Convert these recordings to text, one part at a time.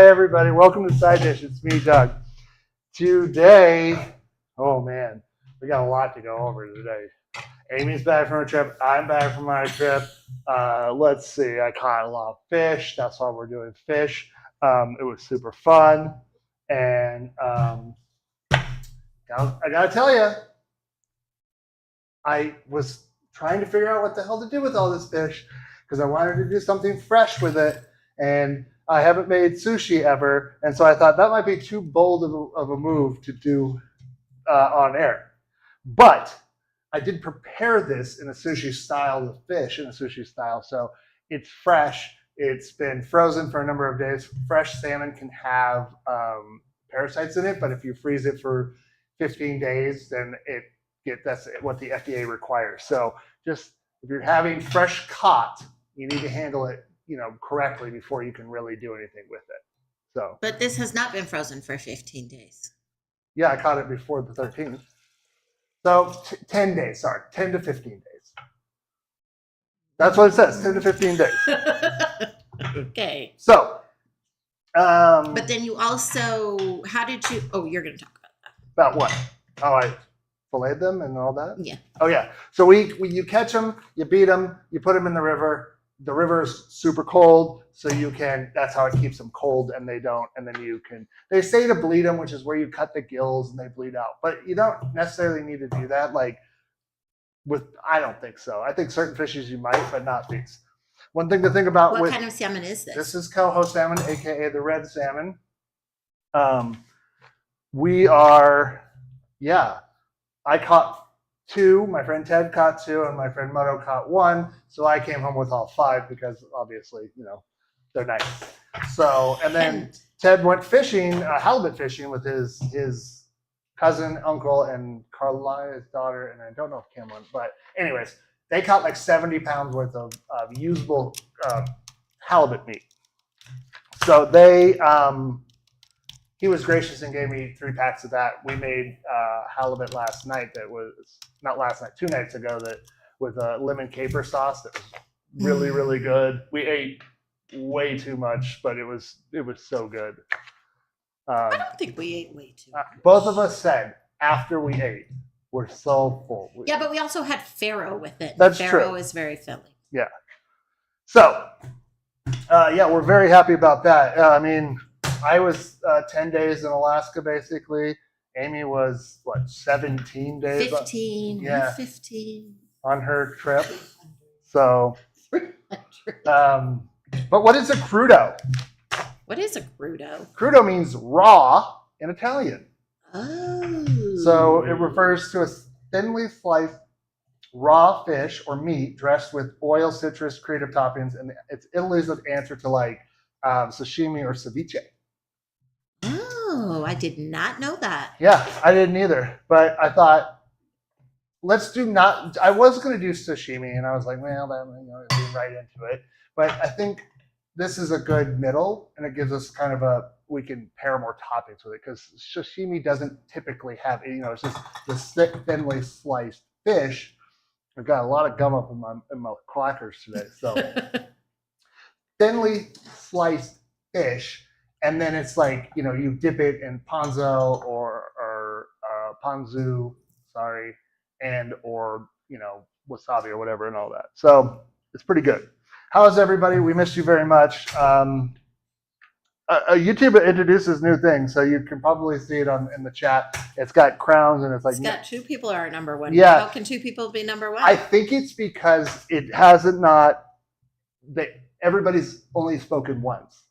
everybody. Welcome to Side Dish. It's me, Doug. Today, oh man, we got a lot to go over today. Amy's back from her trip. I'm back from my trip. Let's see. I caught a lot of fish. That's why we're doing fish. It was super fun. And I got to tell you, I was trying to figure out what the hell to do with all this fish because I wanted to do something fresh with it. And I haven't made sushi ever. And so I thought that might be too bold of a move to do on air. But I did prepare this in a sushi style, the fish in a sushi style. So it's fresh. It's been frozen for a number of days. Fresh salmon can have parasites in it, but if you freeze it for 15 days, then that's what the FDA requires. So just if you're having fresh caught, you need to handle it, correctly before you can really do anything with it. So. But this has not been frozen for 15 days. Yeah, I caught it before the 13th. So 10 days, sorry, 10 to 15 days. That's what it says, 10 to 15 days. Okay. So. But then you also, you're going to talk about that. About what? Oh, I filleted them and all that? Yeah. Oh, yeah. So you catch them, you beat them, you put them in the river. The river is super cold, so that's how it keeps them cold, and they say to bleed them, which is where you cut the gills and they bleed out. But you don't necessarily need to do that. I don't think so. I think certain fishes you might, but not these. One thing to think about what kind of salmon is this? This is coho salmon, aka the red salmon. I caught 2, my friend Ted caught 2, and my friend Moto caught 1. So I came home with all 5 because obviously, they're nice. So, and then Ted went fishing, halibut fishing with his cousin, uncle, and Carlisle's daughter, and I don't know if Kim went, but anyways, they caught like 70 pounds worth of usable halibut meat. So he was gracious and gave me 3 packs of that. We made halibut last night that was, not last night, 2 nights ago, that with a lemon caper sauce that was really, really good. We ate way too much, but it was so good. I don't think we ate way too much. Both of us said after we ate, we're so full. Yeah, but we also had farro with it. That's farro true. Is very filling. Yeah. So, we're very happy about that. I was 10 days in Alaska, basically. Amy was, 17 days? 15. Yeah. 15. On her trip. So, but what is a crudo? What is a crudo? Crudo means raw in Italian. Oh. So it refers to a thinly sliced raw fish or meat dressed with oil, citrus, creative toppings, and it's Italy's answer to sashimi or ceviche. Oh, I did not know that. Yeah, I didn't either. But I thought, I was going to do sashimi, and I was like, well, then, be right into it. But I think this is a good middle, and it gives us kind of we can pair more toppings with it, because sashimi doesn't typically have, it's just this thick, thinly sliced fish. I've got a lot of gum up in my clackers today. So thinly sliced fish. And then it's you dip it in Ponzu or Ponzu, or wasabi or whatever and all that. So it's pretty good. How's everybody? We missed you very much. YouTube introduces new things, so you can probably see it in the chat. It's got crowns and it's got 2 people are number 1. Yeah. How can 2 people be number 1? I think it's because it hasn't everybody's only spoken once.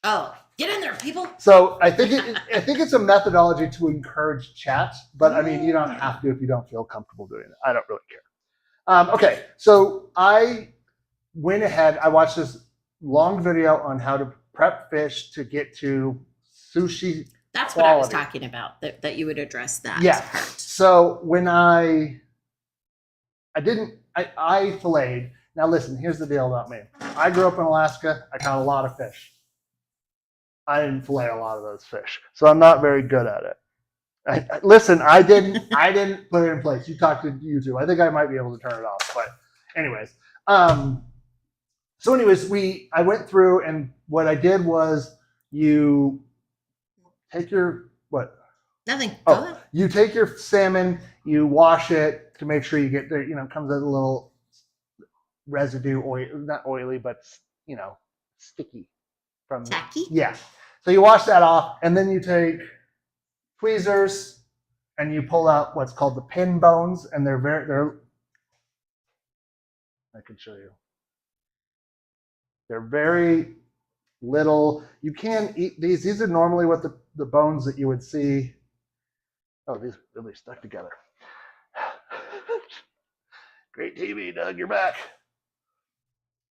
Oh, get in there, people. So I think it's a methodology to encourage chat, but you don't have to if you don't feel comfortable doing it. I don't really care. Okay, so I went ahead. I watched this long video on how to prep fish to get to sushi. That's quality. What I was talking about. That you would address that. Yeah. So when I filleted. Now listen, here's the deal about me. I grew up in Alaska. I caught a lot of fish. I didn't fillet a lot of those fish, so I'm not very good at it. I didn't put it in place. You talked to YouTube. I think I might be able to turn it off. But anyways, I went through, and what I did was you take your what? Nothing. Go Oh, ahead. you take your salmon, you wash it to make sure you get there. It comes with a little residue, not oily, but sticky from Tacky. Yeah. So you wash that off, and then you take tweezers and you pull out what's called the pin bones, and they're I can show you. They're very little. You can eat these. These are normally what the bones that you would see. Oh, these really stuck together. Great TV, Doug. You're back.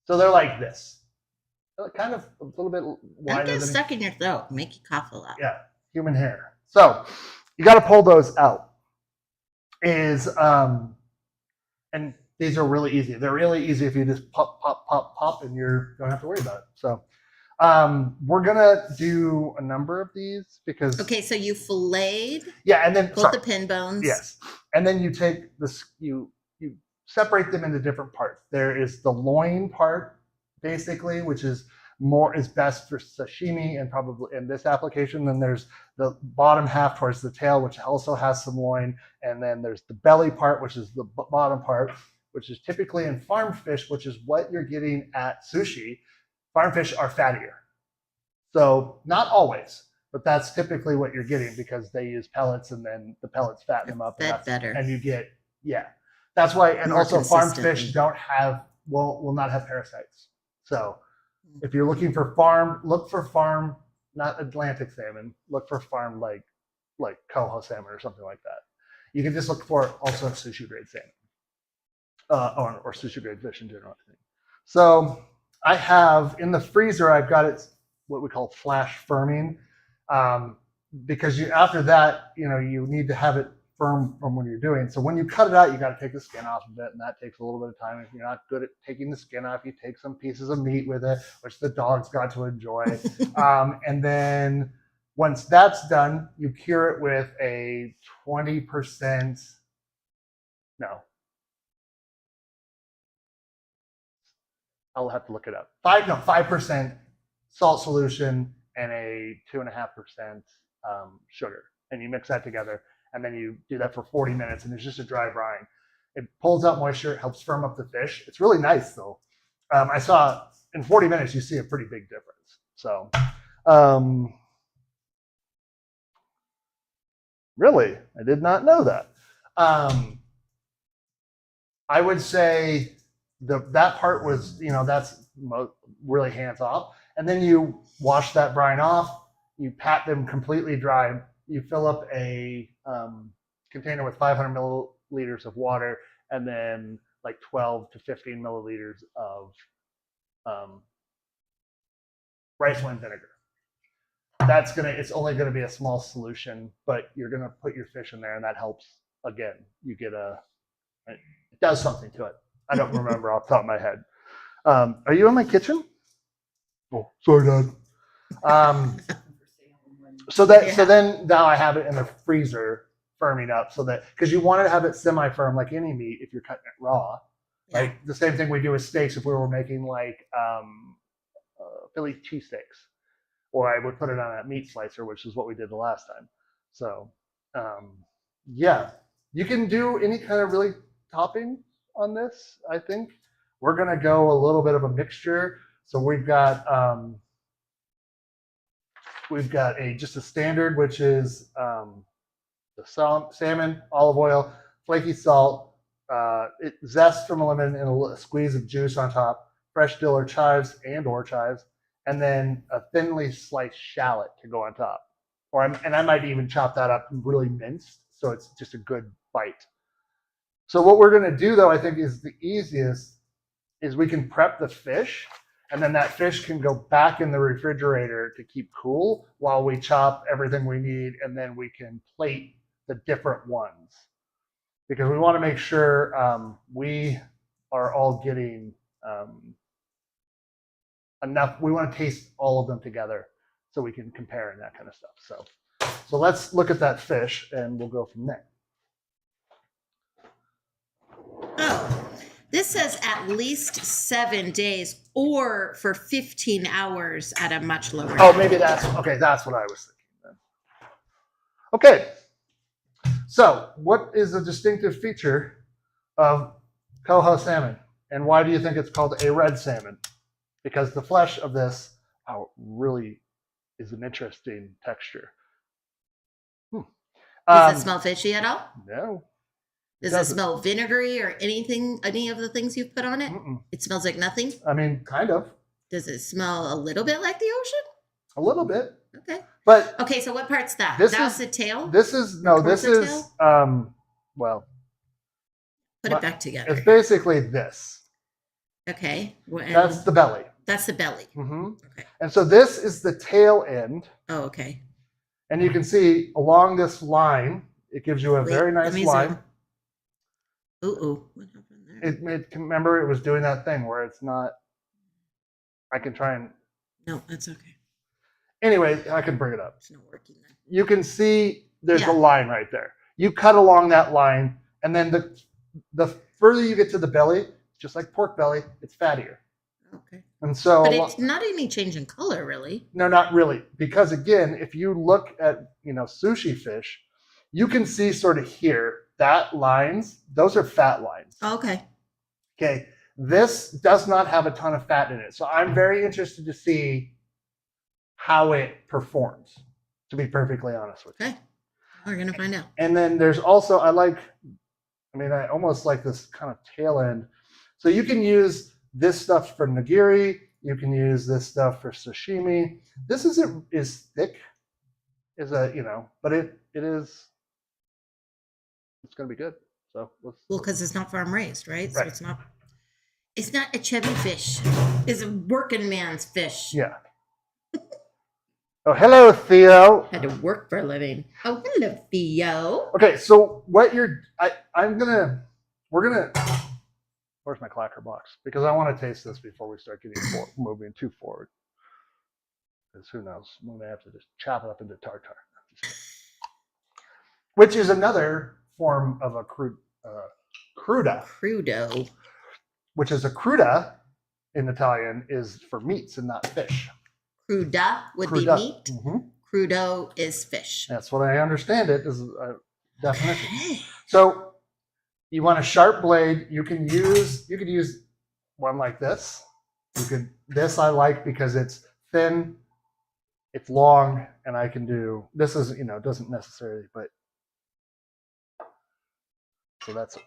So they're like this. They're kind of a little bit wider. Don't get stuck in your throat. Make you cough a lot. Yeah, human hair. So you got to pull those out. And these are really easy. They're really easy if you just pop, pop, pop, pop, and you don't have to worry about it. So we're gonna do a number of these because. Okay, so you filleted. Yeah, and then pulled the pin bones. Yes, and then you take this. You separate them into different parts. There is the loin part, basically, which is best for sashimi and probably in this application. Then there's the bottom half towards the tail, which also has some loin, and then there's the belly part, which is the bottom part, which is typically in farm fish, which is what you're getting at sushi. Farm fish are fattier, so not always, but that's typically what you're getting because they use pellets, and then the pellets fatten them up. That's better. And you get That's why, and More also farm fish will not have parasites. So if you're looking for farm, look for farm, not Atlantic salmon. Look for farm like coho salmon or something like that. You can just look for also sushi grade salmon, or sushi grade fish in general, I think. So I have in the freezer, I've got it what we call flash firming, because after that, you need to have it firm from when you're doing. So when you cut it out, you got to take the skin off of it, and that takes a little bit of time. If you're not good at taking the skin off, you take some pieces of meat with it, which the dogs got to enjoy. And then once that's done, you cure it with a 20%. No, I'll have to look it up. 5% salt solution and a 2.5% sugar, and you mix that together. And then you do that for 40 minutes, and it's just a dry brine. It pulls out moisture, it helps firm up the fish. It's really nice, though. I saw in 40 minutes, you see a pretty big difference. So, really, I did not know that. I would say that part was, that's really hands off. And then you wash that brine off, you pat them completely dry. You fill up a container with 500 milliliters of water, and then like 12 to 15 milliliters of rice wine vinegar. It's only gonna be a small solution, but you're gonna put your fish in there, and that helps. Again, it does something to it. I don't remember off the top of my head. Are you in my kitchen? Oh, sorry, Dad. So then now I have it in the freezer firming up, so that because you want to have it semi-firm like any meat if you're cutting it raw. Like the same thing we do with steaks if we were making like Philly cheesesteaks, or I would put it on a meat slicer, which is what we did the last time. So you can do any kind of really topping on this. I think we're gonna go a little bit of a mixture. So we've got just a standard, which is the salmon, olive oil, flaky salt, zest from a lemon, and a squeeze of juice on top, fresh dill or chives, and then a thinly sliced shallot to go on top. I might even chop that up really minced, so it's just a good bite. So what we're going to do, though, I think is the easiest, is we can prep the fish, and then that fish can go back in the refrigerator to keep cool while we chop everything we need, and then we can plate the different ones. Because we want to make sure we are all getting enough. We want to taste all of them together so we can compare and that kind of stuff. So let's look at that fish, and we'll go from there. Oh, This says at least 7 days or for 15 hours at a much lower. Oh, maybe that's okay. That's what I was thinking then. Okay. So, what is a distinctive feature of coho salmon, and why do you think it's called a red salmon? Because the flesh of this really is an interesting texture. Does it smell fishy at all? No. Does it smell vinegary or anything? Any of the things you've put on it? It smells like nothing. I mean, kind of. Does it smell a little bit like the ocean? A little bit. Okay. But okay, so what part's that? That's the tail? This is well. Put it back together. It's basically this. Okay. That's the belly. That's the belly. Okay. And so this is the tail end. Oh, okay. And you can see along this line, it gives you a very nice line. What happened there? Remember, it was doing that thing where it's not. I can try and. No, that's okay. Anyway, I can bring it up. It's not working then. You can see there's a line right there. You cut along that line, and then the further you get to the belly, just like pork belly, it's fattier. Okay. And so, but it's not any change in color, really. No, not really, because again, if you look at sushi fish, you can see sort of here that lines; those are fat lines. Okay. Okay. This does not have a ton of fat in it, so I'm very interested to see how it performs. To be perfectly honest with you. Okay. We're gonna find out. And then there's also I almost like this kind of tail end. So you can use this stuff for nigiri. You can use this stuff for sashimi. This isn't as thick as but it is. It's gonna be good. So because it's not farm raised, right? So it's not. It's not a chubby fish. It's a working man's fish. Yeah. Oh, hello, Theo. Had to work for a living. Oh, hello, Theo. Okay, so what we're gonna, where's my clacker box? Because I want to taste this before we start getting moving too forward. Because who knows, we may have to just chop it up into tartar. Which is another form of a crudo. Crudo. Which is a cruda in Italian is for meats and not fish. Cruda would be meat. Mm-hmm. Crudo is fish. That's what I understand it is a definition. Okay. So you want a sharp blade. You could use one like this. This I like because it's thin, it's long, and I can do this is doesn't necessarily, but so that's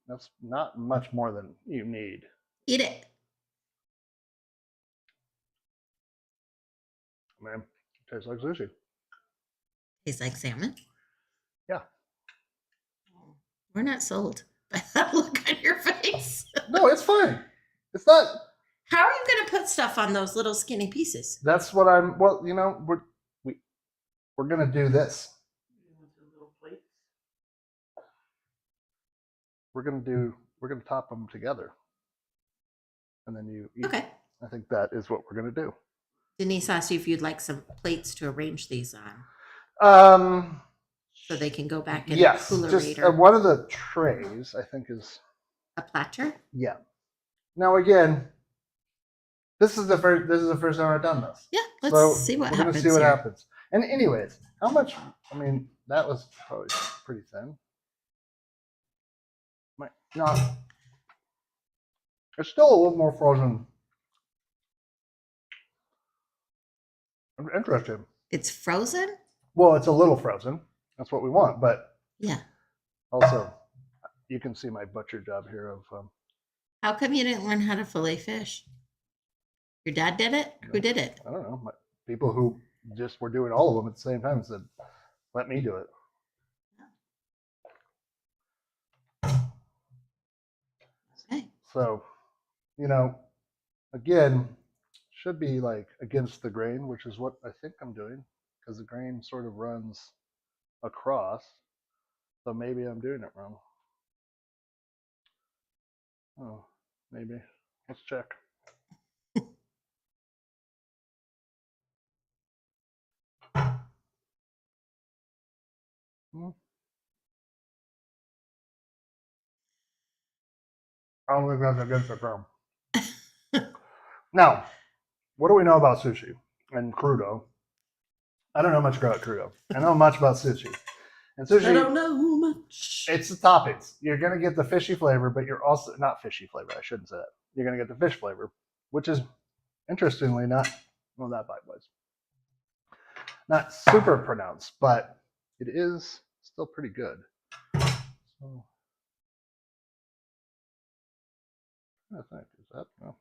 that's not much more than you need. Eat it. Man, it tastes like sushi. Tastes like salmon? Yeah. We're not sold by that look on your face. No, it's fine. It's not. How are you going to put stuff on those little skinny pieces? That's what we're going to do this. We're going to top them together. And then you eat. Okay. I think that is what we're going to do. Denise asked you if you'd like some plates to arrange these on. So they can go back in the coolerator. Just one of the trays, I think, is a platter. Yeah. Now again, this is the first time I've done this. Yeah, let's see what happens. We're going to see what happens. And anyways, how much? I mean, that was probably pretty thin. No, it's still a little more frozen. I'm interested. It's frozen? Well, it's a little frozen. That's what we want, but yeah. Also, you can see my butcher job here of. How come you didn't learn how to fillet fish? Your dad did it? Who did it? I don't know. People who just were doing all of them at the same time said, "Let me do it." Okay. So, again, should be like against the grain, which is what I think I'm doing, because the grain sort of runs across. So maybe I'm doing it wrong. Oh, maybe. Let's check. I don't think that's against the term. Now, what do we know about sushi and crudo? I don't know much about crudo. I know much about sushi. And sushi, I don't know much. it's the toppings. You're going to get the fishy flavor, but you're also not fishy flavor. I shouldn't say that. You're going to get the fish flavor, which is interestingly not bite-wise. Not super pronounced, but it is still pretty good. So, I think is that. No.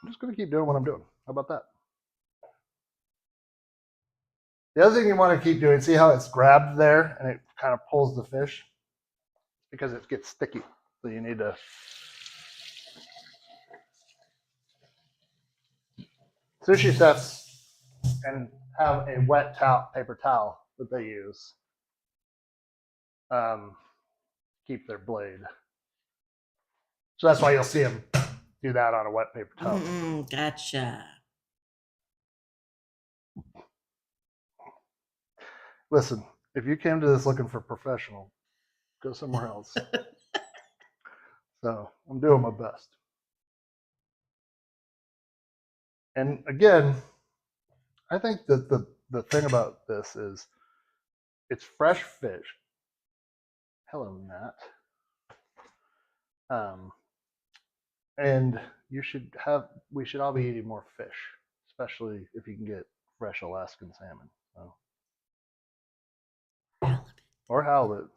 I'm just going to keep doing what I'm doing. How about that? The other thing you want to keep doing, see how it's grabbed there and it kind of pulls the fish? Because it gets sticky. So you need to sushi chefs and have a wet towel, paper towel that they use. Keep their blade. So that's why you'll see them do that on a wet paper towel. Gotcha. Listen, if you came to this looking for professional, go somewhere else. So I'm doing my best. And again, I think that the thing about this is it's fresh fish. Hello, Matt. And we should all be eating more fish, especially if you can get fresh Alaskan salmon. So. Or halibut.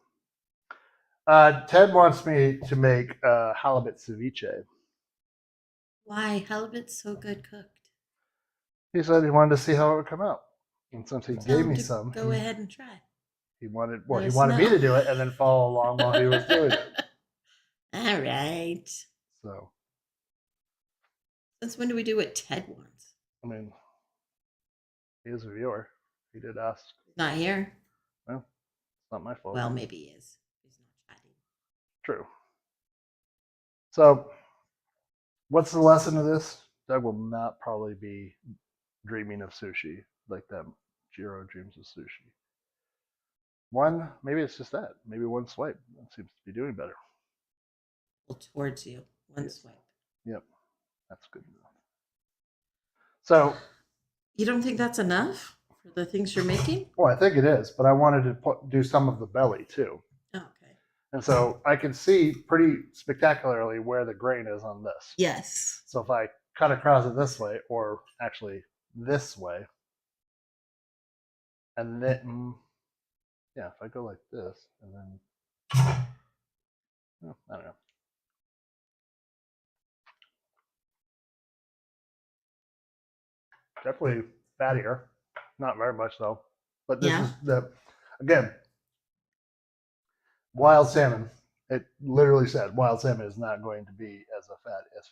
Ted wants me to make halibut ceviche. Why? Halibut's so good cooked. He said he wanted to see how it would come out. And since he gave me some, go ahead and try. He wanted me to do it and then follow along while he was doing it. All right. So. Since when do we do what Ted wants? I mean, he is a viewer. He did ask. Not here. Well, it's not my fault. Well, maybe he is. He's not chatting. True. So, what's the lesson of this? Doug will not probably be dreaming of sushi like that. Jiro dreams of sushi. Maybe it's just that. Maybe one swipe. That seems to be doing better. Well, towards you. One swipe. Yep. That's good enough. So. You don't think that's enough for the things you're making? Well, I think it is, but I wanted to do some of the belly too. Oh, okay. And so I can see pretty spectacularly where the grain is on this. Yes. So if I cut across it this way, or actually this way, and then, yeah, if I go like this, and then, I don't know. Definitely fattier. Not very much though. But this is again, wild salmon. It literally said wild salmon is not going to be as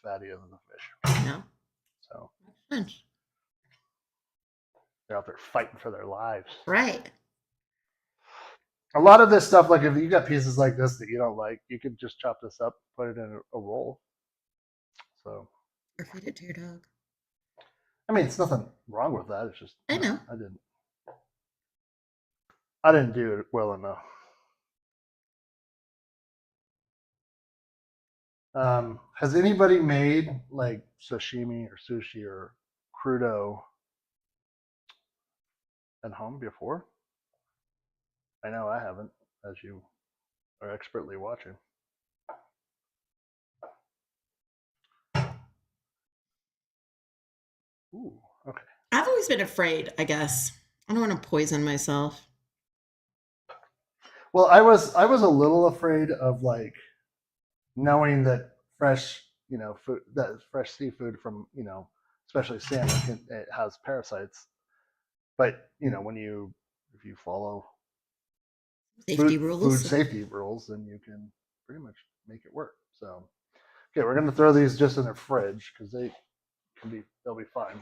fatty as the fish. No. So they're out there fighting for their lives. Right. A lot of this stuff, like if you got pieces like this that you don't like, you could just chop this up, put it in a roll. So. Or feed it to your dog. I mean, it's nothing wrong with that. It's just I know. I didn't do it well enough. Has anybody made like sashimi or sushi or crudo at home before? I know I haven't, as you are expertly watching. Ooh, okay. I've always been afraid, I guess. I don't want to poison myself. Well, I was a little afraid of like knowing that fresh, food, that fresh seafood from, especially salmon, it has parasites. But if you follow food safety rules, then you can pretty much make it work. So, okay, we're gonna throw these just in the fridge because they'll be fine.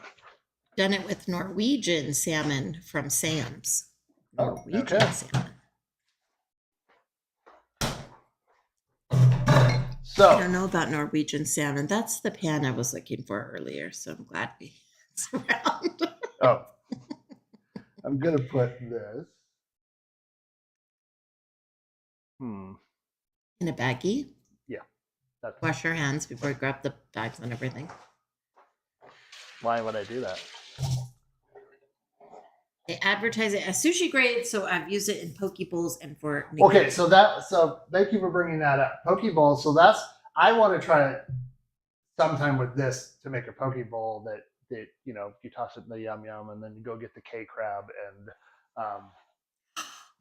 Done it with Norwegian salmon from Sam's. Norwegian salmon. So I don't know about Norwegian salmon. That's the pan I was looking for earlier. So I'm glad it's around. Oh, I'm gonna put this. In a baggie? Yeah. Wash your hands before you grab the bags and everything. Why would I do that? They advertise it as sushi grade, so I've used it in poke bowls and for okay. So thank you for bringing that up. Poke bowl. So I want to try it sometime with this to make a poke bowl that you toss it in the yum yum and then you go get the K crab and.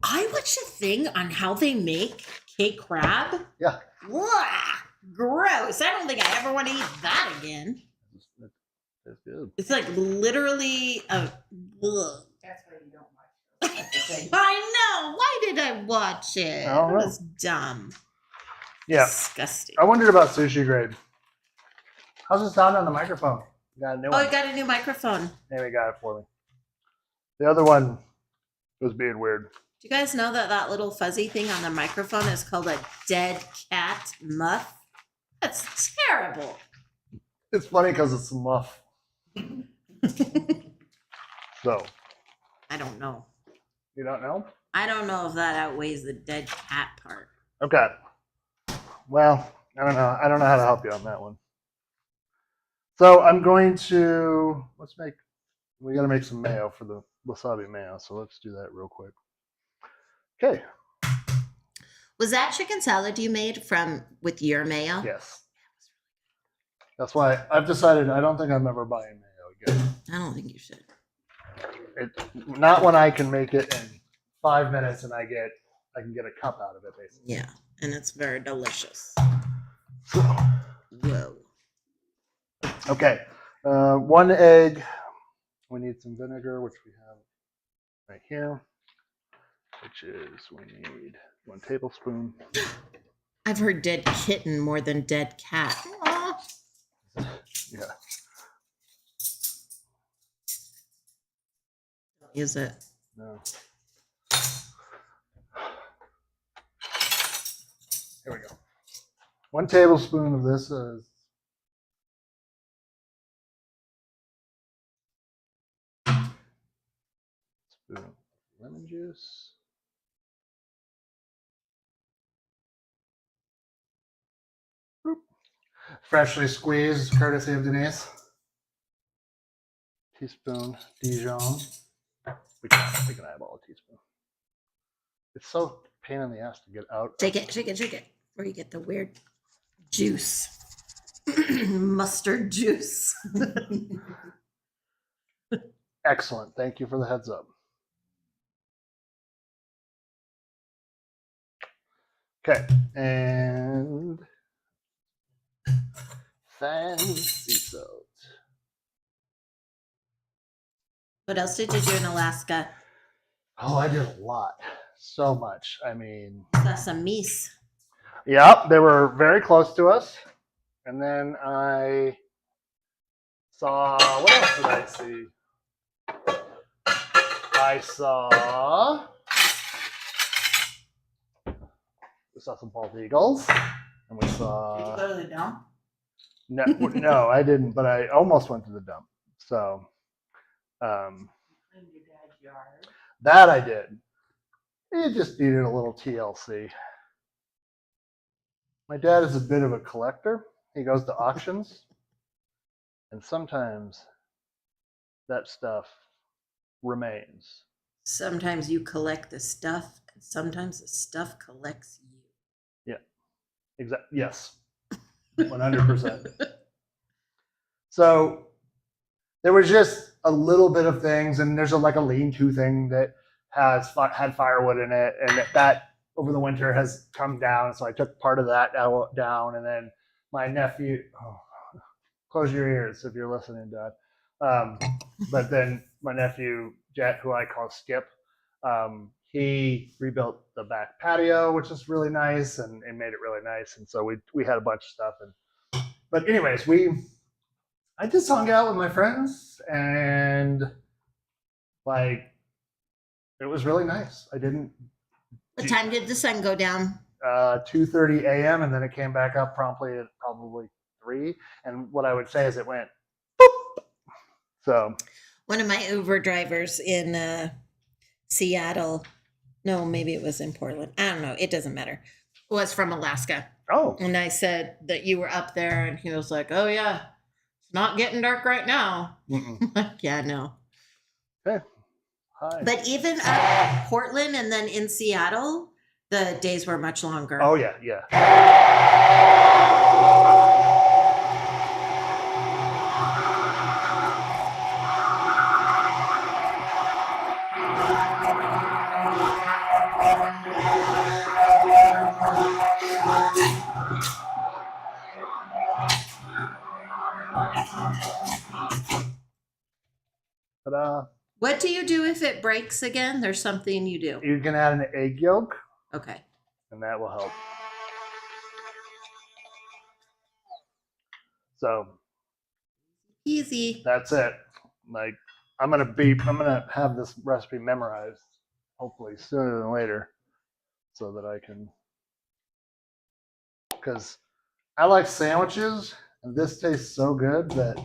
I watched a thing on how they make K crab. Yeah. Blah, gross. I don't think I ever want to eat that again. It's good. It's like literally a. That's why you don't watch it. I know. Why did I watch it? I don't know. It was dumb. Yeah. Disgusting. I wondered about sushi grade. How's it sound on the microphone? You got a new one. Oh, I got a new microphone. Amy got it for me. The other one was being weird. Do you guys know that little fuzzy thing on the microphone is called a dead cat muff? That's terrible. It's funny because it's a muff. So. I don't know. You don't know? I don't know if that outweighs the dead cat part. Okay. Well, I don't know. I don't know how to help you on that one. So I'm going to we got to make some mayo for the wasabi mayo. So let's do that real quick. Okay. Was that chicken salad you made with your mayo? Yes. That's why I've decided I don't think I'm ever buying mayo again. I don't think you should. Not when I can make it in 5 minutes and I can get a cup out of it basically. Yeah, and it's very delicious. So, Whoa. okay. 1 egg. We need some vinegar, which we have right here. Which is we need 1 tablespoon. I've heard dead kitten more than dead cat. Aww. Yeah. Use it. No. Here we go. 1 tablespoon of this is spoon of lemon juice. Boop. Freshly squeezed, courtesy of Denise. Teaspoon Dijon. We can eyeball a teaspoon. It's so pain in the ass to get out. Shake it. Where you get the weird juice. Mustard juice. Excellent. Thank you for the heads up. Okay. And fancy salt. What else did you do in Alaska? Oh, I did a lot. So much. I mean, Sesame. yeah, they were very close to us. And then I saw, what else did I see? We saw some bald eagles. And we saw. Did you go to the dump? No, I didn't, but I almost went to the dump. So, Cleaned your dad's yard. that I did. It just needed a little TLC. My dad is a bit of a collector. He goes to auctions. And sometimes that stuff remains. Sometimes you collect the stuff, and sometimes the stuff collects you. Yeah. Exactly. Yes. 100%. So there was just a little bit of things, and there's like a lean-to thing that had firewood in it, and that over the winter has come down. So I took part of that down, and then my nephew. Oh, close your ears if you're listening, Dad. But then my nephew Jet, who I call Skip, he rebuilt the back patio, which is really nice, and made it really nice. And so we had a bunch of stuff. But anyways, I just hung out with my friends, and like it was really nice. I didn't. What time did the sun go down? 2:30 a.m. and then it came back up promptly at probably 3. And what I would say is it went boop. So One of my Uber drivers in Seattle, no, maybe it was in Portland. I don't know. It doesn't matter. Was from Alaska. Oh. And I said that you were up there, and he was like, "Oh yeah, it's not getting dark right now." Like, yeah, no. Okay. Hi. But even up Portland and then in Seattle, the days were much longer. Oh yeah, yeah. Ta-da. What do you do if it breaks again? There's something you do. You can add an egg yolk. Okay. And that will help. So Easy. that's it. Like I'm gonna have this recipe memorized, hopefully sooner than later, so that I can, because I like sandwiches, and this tastes so good that,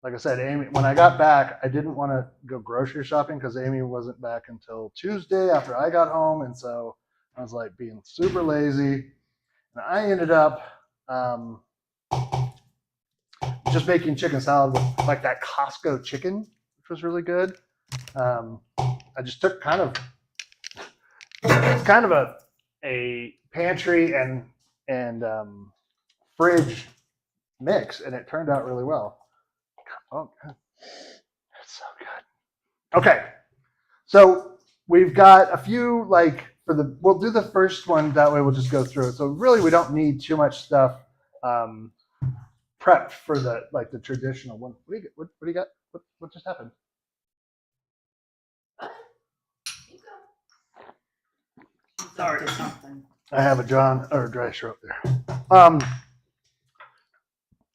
like I said, Amy, when I got back, I didn't want to go grocery shopping because Amy wasn't back until Tuesday after I got home, and so I was like being super lazy, and I ended up just making chicken salad with like that Costco chicken, which was really good. I just took kind of a pantry and fridge mix, and it turned out really well. Oh, that's so good. Okay, so we've got a few we'll do the first one, that way we'll just go through it. So really we don't need too much stuff prepped for the traditional one. What do you got? What just happened? Sorry. I have a dry throat there.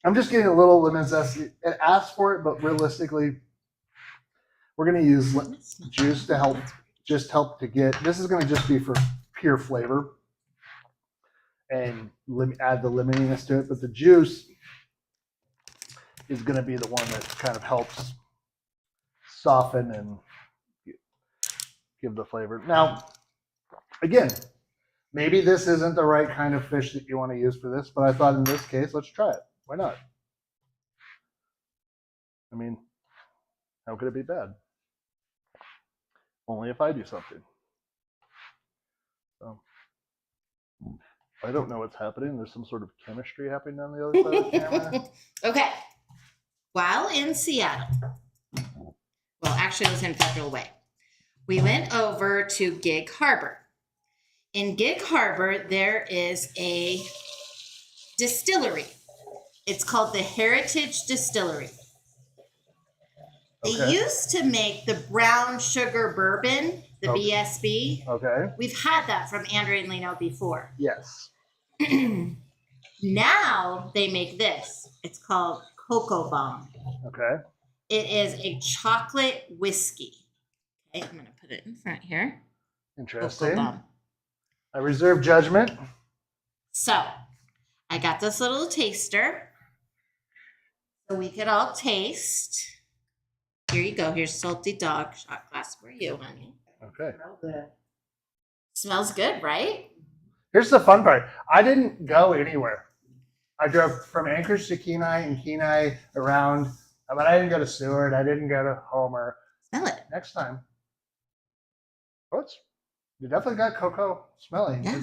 I'm just getting a little lemon zest. It asks for it, but realistically, we're going to use juice to help to get. This is going to just be for pure flavor and add the lemoniness to it. But the juice is going to be the one that kind of helps soften and give the flavor. Now, again, maybe this isn't the right kind of fish that you want to use for this, but I thought in this case, let's try it. Why not? I mean, how could it be bad? Only if I do something. So, I don't know what's happening. There's some sort of chemistry happening on the other side of the camera. Okay. While in Seattle, well, actually, it was in Federal Way, we went over to Gig Harbor. In Gig Harbor, there is a distillery. It's called the Heritage Distillery. Okay. They used to make the brown sugar bourbon, the BSB. Okay. We've had that from Andrea and Lino before. Yes. Now they make this. It's called Cocoa Bomb. Okay. It is a chocolate whiskey. Okay, I'm going to put it in front here. Interesting. Cocoa Bomb. I reserve judgment. So, I got this little taster. So we could all taste. Here you go. Here's Salty Dog shot glass for you, honey. Okay. Smells good, right? Here's the fun part. I didn't go anywhere. I drove from Anchorage to Kenai and Kenai around, but I didn't go to Seward. I didn't go to Homer. Smell it. Next time. You definitely got cocoa smelling. Yeah.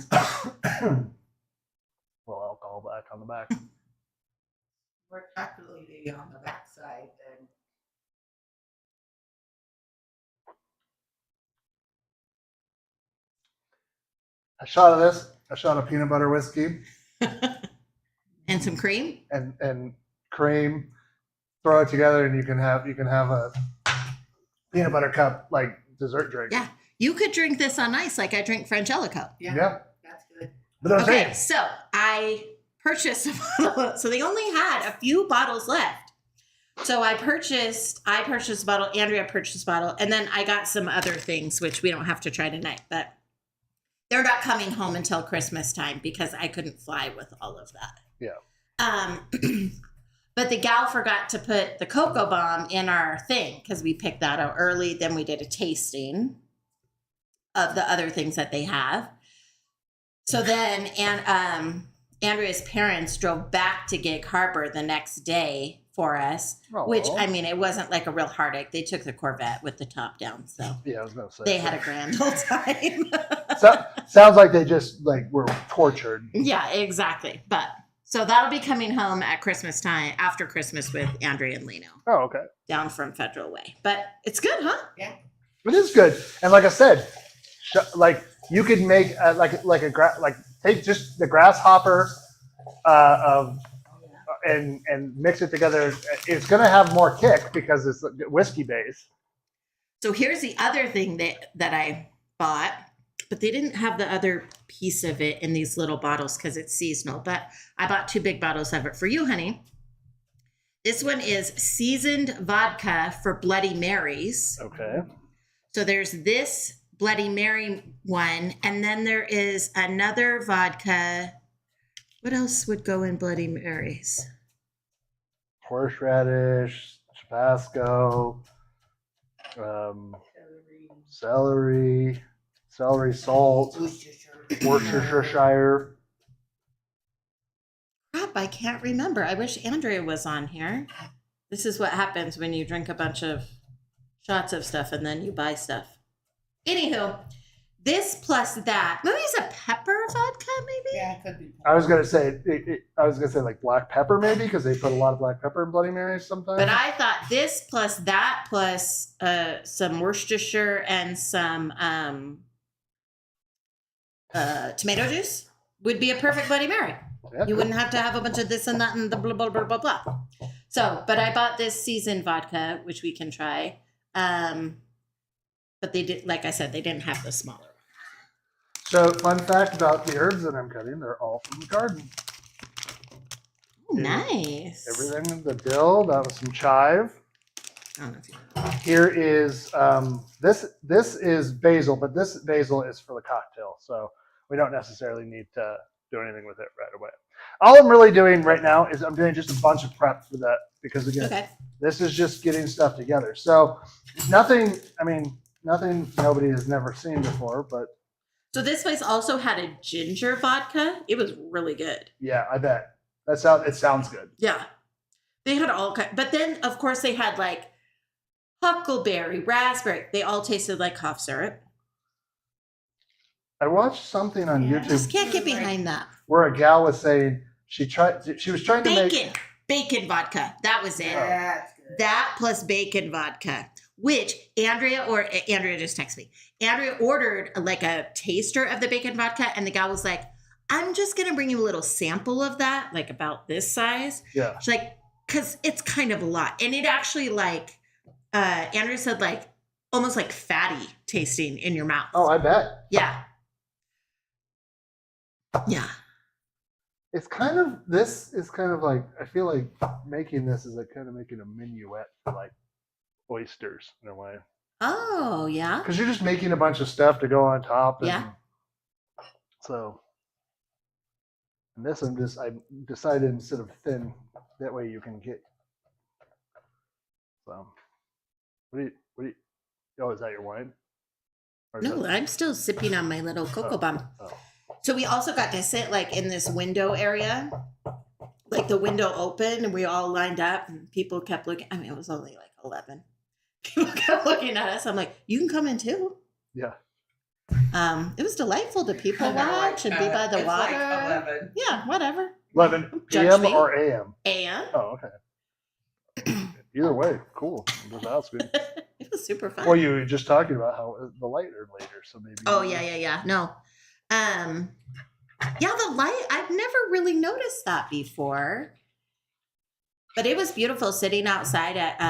Well, alcohol back on the back. More chocolatey on the backside than. A shot of this, a shot of peanut butter whiskey. And some cream. And cream. Throw it together, and you can have a peanut butter cup like dessert drink. Yeah. You could drink this on ice like I drink Frangelico. Yeah. That's good. But I'm Okay, saying, so I purchased a bottle. So they only had a few bottles left. So I purchased a bottle. Andrea purchased a bottle. And then I got some other things, which we don't have to try tonight. But they're not coming home until Christmas time because I couldn't fly with all of that. Yeah. But the gal forgot to put the Cocoa Bomb in our thing because we picked that out early. Then we did a tasting of the other things that they have. So then, and Andrea's parents drove back to Gig Harbor the next day for us, which, Aw. I mean, it wasn't like a real heartache. They took the Corvette with the top down, so Yeah, I was gonna say. they had a grand old time. Sounds like they just like were tortured. Yeah, exactly. But so that'll be coming home at Christmas time, after Christmas with Andrea and Lino Oh, okay. down from Federal Way. But it's good, huh? Yeah. It is good, and like I said, like you could make take just the grasshopper and mix it together. It's gonna have more kick because it's whiskey based. So here's the other thing that I bought, but they didn't have the other piece of it in these little bottles because it's seasonal. But I bought 2 big bottles of it for you, honey. This one is seasoned vodka for Bloody Marys. Okay. So there's this Bloody Mary one, and then there is another vodka. What else would go in Bloody Marys? Horseradish, Tabasco, celery salt, Worcestershire. Crap, I can't remember. I wish Andrea was on here. This is what happens when you drink a bunch of shots of stuff and then you buy stuff. Anywho, this plus that. Maybe it's a pepper vodka, maybe? Yeah, it could be. I was gonna say like black pepper maybe because they put a lot of black pepper in Bloody Marys sometimes. But I thought this plus that plus some Worcestershire and some tomato juice would be a perfect Bloody Mary. Yeah, You wouldn't have to have a bunch of this and that and the blah, blah, blah, blah, blah. So, but I bought this seasoned vodka, which we can try. But they did, like I said, they didn't have the smaller. So, fun fact about the herbs that I'm cutting, they're all from the garden. Nice. Everything, the dill, that was some chive. I don't know if you Here is, this is basil, but this basil is for the cocktail. So we don't necessarily need to do anything with it right away. All I'm really doing right now is I'm doing just a bunch of prep for that because again, Okay. this is just getting stuff together. So nothing nobody has never seen before, but So this place also had a ginger vodka. It was really good. yeah, I bet. It sounds good. Yeah. They had all kinds, but then of course they had like huckleberry, raspberry. They all tasted like cough syrup. I watched something on Yeah. I just YouTube can't get behind that. where a gal was saying she was trying to make Bacon vodka. That was it. Yeah, that's good. That plus bacon vodka, which Andrea just texted me. Andrea ordered like a taster of the bacon vodka, and the gal was like, I'm just going to bring you a little sample of that, like about this size. Yeah. She's like, because it's kind of a lot. And it actually like, Andrea said like, almost like fatty tasting in your mouth. Oh, I bet. Yeah. Yeah. This is kind of like, I feel like making this is like kind of making a minuet for like oysters in a way. Oh, yeah. Because you're just making a bunch of stuff to go on top. And Yeah. So, and this I decided instead of thin, that way you can get. So, what do you, oh, is that your wine? Or is No, that- I'm still sipping on my little cocoa bomb. oh. So we also got to sit like in this window area, like the window open, and we all lined up, and people kept looking. I mean, it was only like 11. People kept looking at us. I'm like, you can come in too. Yeah. It was delightful to people And they're like, watch and be by the it's water. like 11. Yeah, whatever. 11 Judge p.m. me. or a.m. And Oh, okay. Either way, cool. That's good. it was super fun. Well, you were just talking about how the light are later, so maybe. Oh yeah. No. Yeah, the light, I've never really noticed that before. But it was beautiful sitting outside at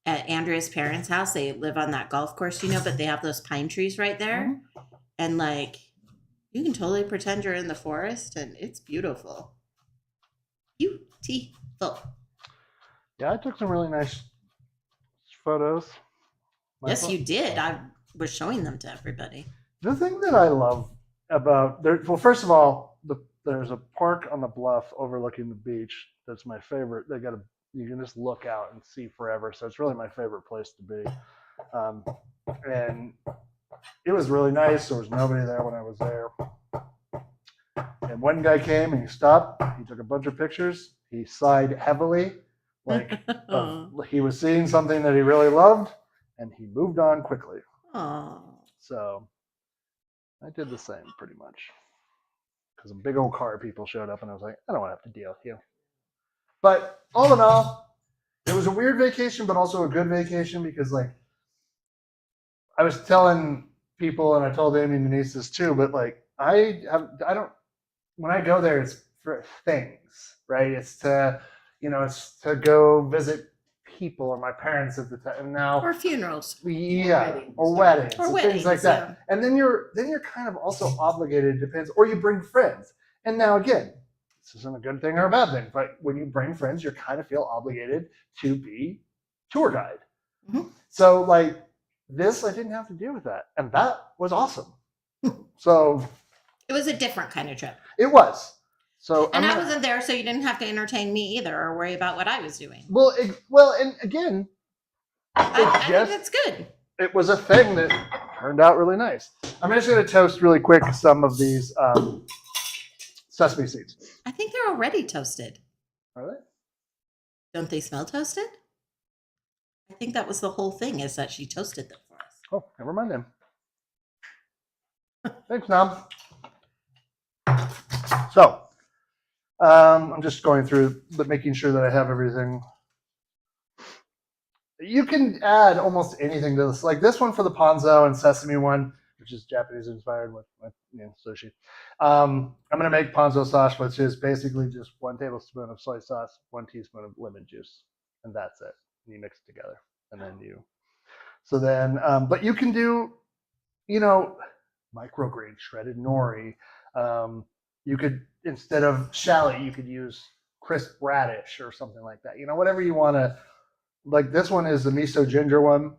Andrea's parents' house. They live on that golf course, but they have those pine trees right there. And like you can totally pretend you're in the forest and it's beautiful. Beautiful. Yeah, I took some really nice photos. Yes, you did. I was showing them to everybody. The thing that I love about well, first of all, there's a park on the bluff overlooking the beach. That's my favorite. You can just look out and see forever. So it's really my favorite place to be. And it was really nice. There was nobody there when I was there. And one guy came and he stopped. He took a bunch of pictures. He sighed heavily, like he was seeing something that he really loved, and he moved on quickly. Oh. So I did the same pretty much. Because a big old car of people showed up, and I was like, I don't want to have to deal with you. But all in all, it was a weird vacation, but also a good vacation because, like, I was telling people, and I told Amy and Denise this too, but like, I don't, when I go there, it's for things, right? It's to, it's to go visit people or my parents at the time. And now, Or funerals. yeah, or weddings, Or and weddings, things like that. yeah. And then you're kind of also obligated. It depends, or you bring friends. And now again, this isn't a good thing or a bad thing, but when you bring friends, you kind of feel obligated to be tour guide. Mm-hmm. So like this, I didn't have to deal with that, and that was awesome. So it was a different kind of trip. It was. So and I wasn't there, so you didn't have to entertain me either or worry about what I was doing. Well, and again, I think that's good. It was a thing that turned out really nice. I'm just going to toast really quick some of these sesame seeds. I think they're already toasted. Are they? Don't they smell toasted? I think that was the whole thing, is that she toasted them for us. Oh, never mind then. Thanks, Nom. So, I'm just going through, but making sure that I have everything. You can add almost anything to this. Like this one for the Ponzu and Sesame one, which is Japanese inspired with sushi. I'm going to make Ponzu sauce, which is basically just 1 tablespoon of soy sauce, 1 teaspoon of lemon juice, and that's it. And you mix it together, and then but you can do, microgreens, shredded nori. You could, instead of shallot, you could use crisp radish or something like that. Whatever you want to. Like this one is the miso ginger one,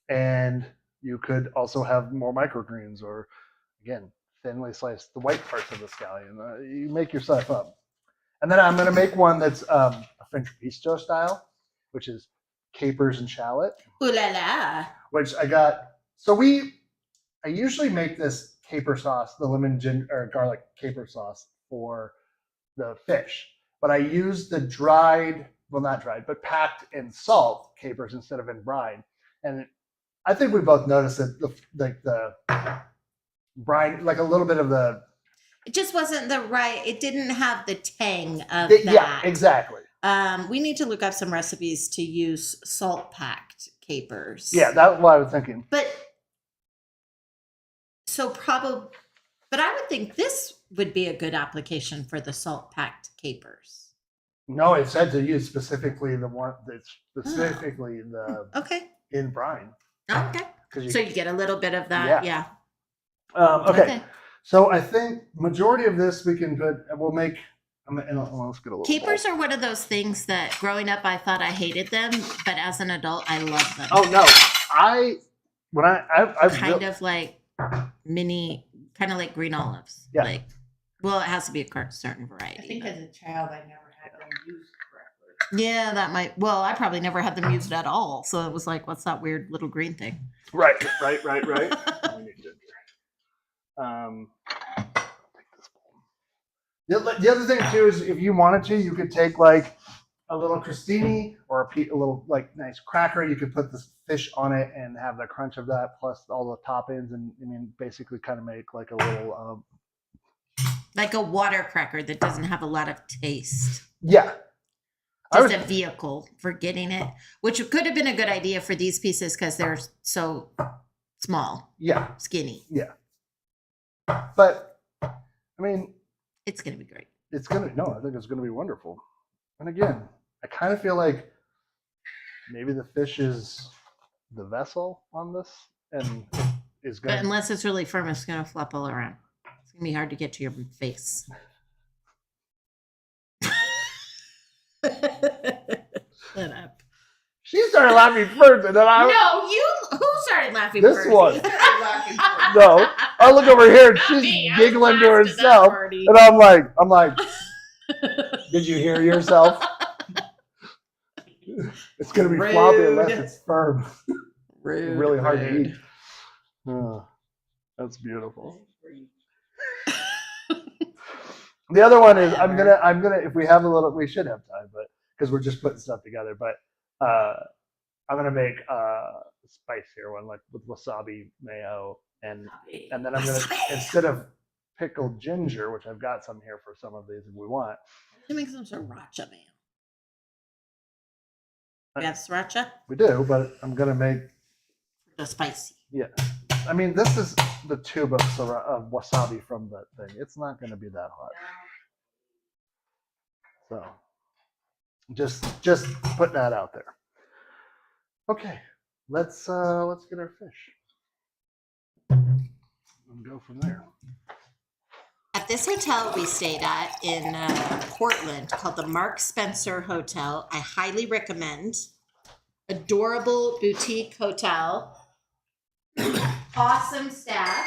and you could also have more microgreens, or again, thinly sliced the white parts of the scallion. You make your stuff up. And then I'm going to make one that's a French bistro style, which is capers and shallot. Ooh la la. Which I got. So I usually make this caper sauce, the lemon or garlic caper sauce for the fish, but I use the dried. Well, not dried, but packed in salt capers instead of in brine. And I think we both noticed that the brine, like a little bit of the. It just wasn't it didn't have the tang of that. Yeah, exactly. We need to look up some recipes to use salt packed capers. Yeah, that's what I was thinking. But I would think this would be a good application for the salt packed capers. No, it said to use specifically the one that's specifically the in brine. Okay. So you get a little bit of that. Yeah. Okay. So I think majority of this we can put. We'll make. Let's get a little. Capers are one of those things that growing up I thought I hated them, but as an adult I love them. Oh no, I kind of like green olives. Yeah. It has to be a certain variety. I think as a child I never had them used correctly. Yeah, that might. Well, I probably never had them used at all. So it was like, what's that weird little green thing? Right. We need ginger. Take this bowl. The other thing too is, if you wanted to, you could take like a little crostini or a little like nice cracker. You could put this fish on it and have the crunch of that plus all the toppings, and basically kind of make like a little. Like a water cracker that doesn't have a lot of taste. Yeah. Just a vehicle for getting it, which could have been a good idea for these pieces because they're so small. Yeah. Skinny. Yeah. But, it's going to be great. I think it's going to be wonderful. And again, I kind of feel like maybe the fish is the vessel on this and is going But unless it's really firm, it's going to flop all around. It's going to be hard to get to your face. Shut up. She started laughing first, and then Who started laughing this first? one. No, I look over here, and she's giggling to herself, and I'm like, did you hear yourself? It's gonna be floppy unless it's firm. Rude, really hard to eat. Oh, that's beautiful. The other one is Whatever. I'm gonna if we have a little we should have time, but because we're just putting stuff together. But I'm gonna make a spicier one like with wasabi mayo and then I'm gonna instead of pickled ginger, which I've got some here for some of these if we want. To make some sriracha mayo. We have sriracha? We do, but I'm gonna make The spicy. yeah. I mean, this is the tube of wasabi from the thing. It's not gonna be that hot. So just put that out there. Okay, let's get our fish and go from there. At this hotel we stayed at in Portland called the Mark Spencer Hotel, I highly recommend. Adorable boutique hotel. Awesome staff.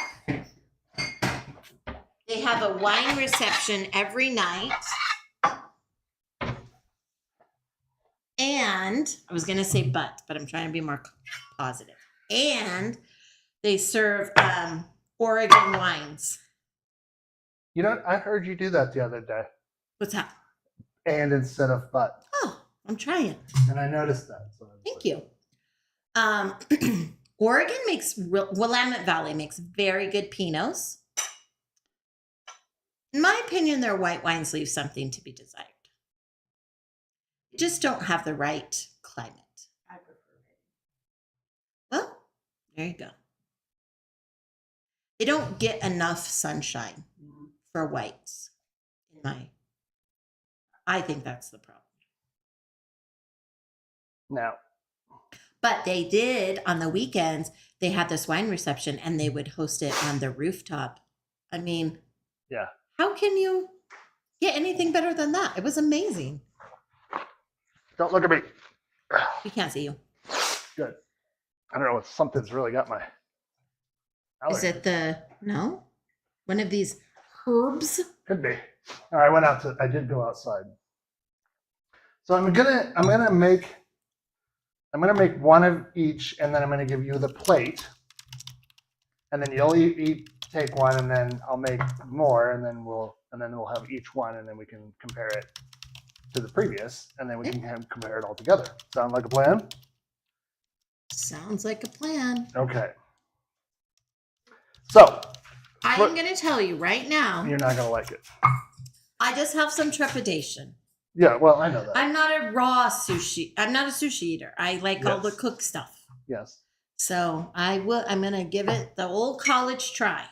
They have a wine reception every night. And I was going to say but I'm trying to be more positive. And they serve Oregon wines. You know, I heard you do that the other day. What's that? And instead of but. Oh, I'm trying. And I noticed that. So Thank you. Oregon makes, Willamette Valley makes very good Pinots. In my opinion, their white wines leave something to be desired. They just don't have the right climate. I prefer it. Well, there you go. They don't get enough sunshine for whites. I think that's the problem. now, But they did on the weekends, they had this wine reception and they would host it on the rooftop. I mean, yeah. how can you get anything better than that? It was amazing. Don't look at me. We can't see you. Good. I don't know if something's really got my Is it one of these herbs? Could be. All right, I did go outside. So I'm gonna make one of each, and then I'm gonna give you the plate, and then you'll take one, and then I'll make more, and then we'll have each one, and then we can compare it to the previous, and then we can compare it all together. Sound like a plan? Sounds like a plan. Okay. So I am going to tell you right now, you're not gonna like it. I just have some trepidation. Yeah, well, I know that. I'm not a sushi eater. I like all the cooked stuff. Yes. So I'm going to give it the old college try.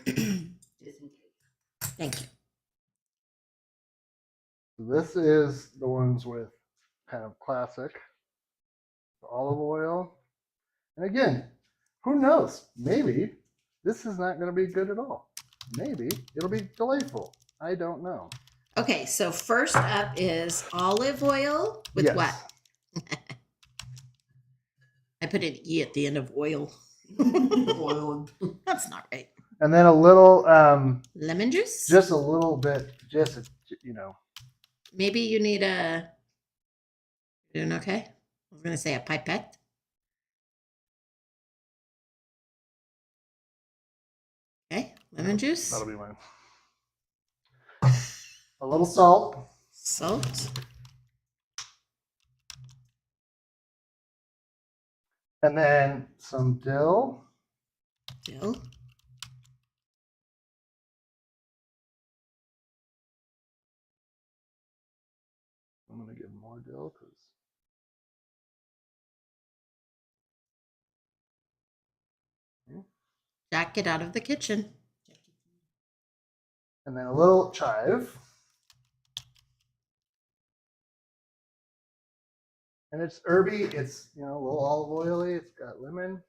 Thank you. This is the ones with kind of classic olive oil. And again, who knows? Maybe this is not going to be good at all. Maybe it'll be delightful. I don't know. Okay, so first up is olive oil with what? I put an E at the end of oil. Oil. That's not right. And then a little, Lemon juice? just a little bit, Maybe you need doing okay? I was going to say a pipette. Okay, lemon juice. That'll be mine. A little salt. Salt. And then some dill. Dill. I'm going to give more dill because. Jack it out of the kitchen. And then a little chive. And it's herby. It's, a little olive oily. It's got lemon.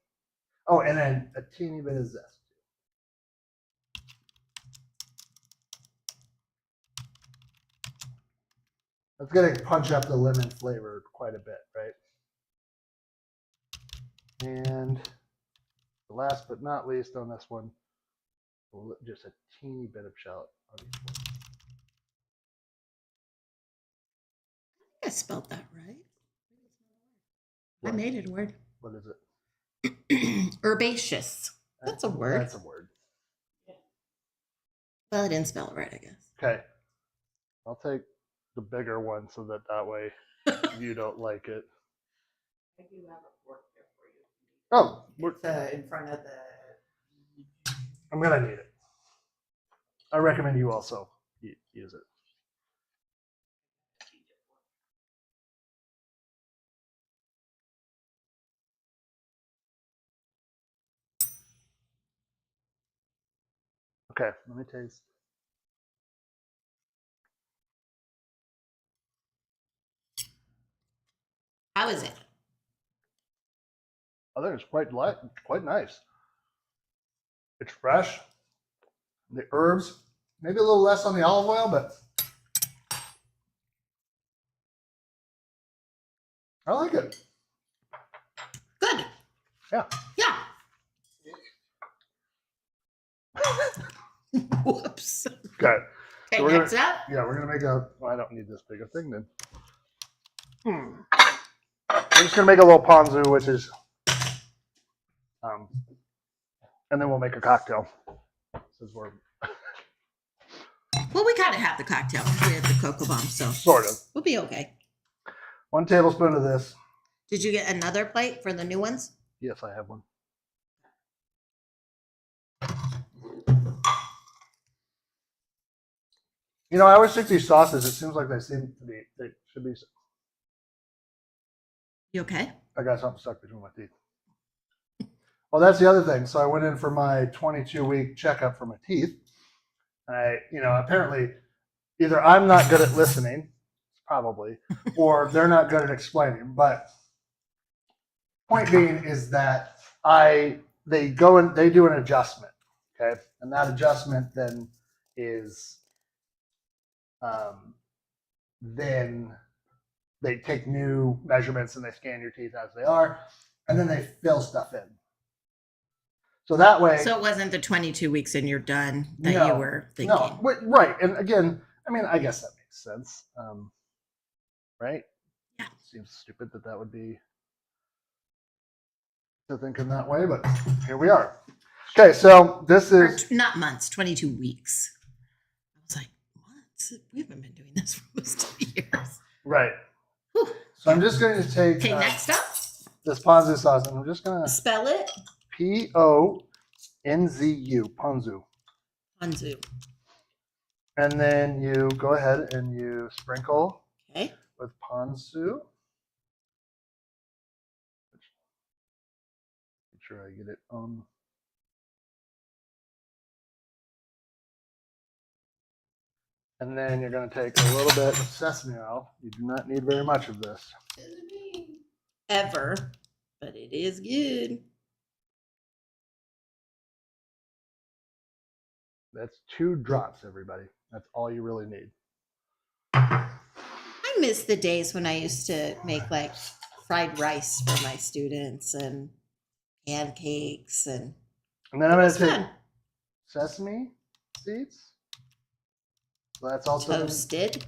Oh, and then a teeny bit of zest. That's going to punch up the lemon flavor quite a bit, right? And last but not least on this one, just a teeny bit of shallot on each one. I spelled that right. I made it a word. What is it? Herbaceous. That's a word. That's a word. Well, I didn't spell it right, I guess. Okay. I'll take the bigger one so that way you don't like it. I do have a fork there for you. Oh, It's in front of the. I'm going to need it. I recommend you also use it. Okay, let me taste. How is it? I think it's quite nice. It's fresh. The herbs, maybe a little less on the olive oil, but I like it. Good. Yeah. Yeah. Whoops. Okay. Okay, we're next gonna, up. Yeah, we're gonna make I don't need this big a thing then. We're just gonna make a little ponzu, which is, and then we'll make a cocktail. Since we're Well, we kind of have the cocktail with the cocoa bomb, so sort of. we'll be okay. 1 tablespoon of this. Did you get another plate for the new ones? Yes, I have one. You know, I always think these sauces, it seems like they should be. You okay? I got something stuck between my teeth. Well, that's the other thing. So I went in for my 22-week checkup for my teeth. Apparently either I'm not good at listening, probably, or they're not good at explaining. But point being is that they do an adjustment, okay? And that adjustment then is then they take new measurements and they scan your teeth as they are, and then they fill stuff in. So that way. So it wasn't the 22 weeks and you're done that you were thinking. No, right. And again, I mean, I guess that makes sense. Right? Yeah. Seems stupid that would be to think in that way, but here we are. Okay, so this is. Not months, 22 weeks. I was like, months? We haven't been doing this for almost 2 years. Right. Whew. So I'm just going to take. Okay, next up. This Ponzu sauce, and I'm just going to. Spell it. Ponzu. Ponzu. Ponzu. And then you go ahead and you sprinkle with ponzu. Make sure I get it on. And then you're going to take a little bit of sesame oil. You do not need very much of this. Ever, but it is good. That's 2 drops, everybody. That's all you really need. I miss the days when I used to make like fried rice for my students and pancakes and then I'm going to take fun. sesame seeds. So that's also Toasted.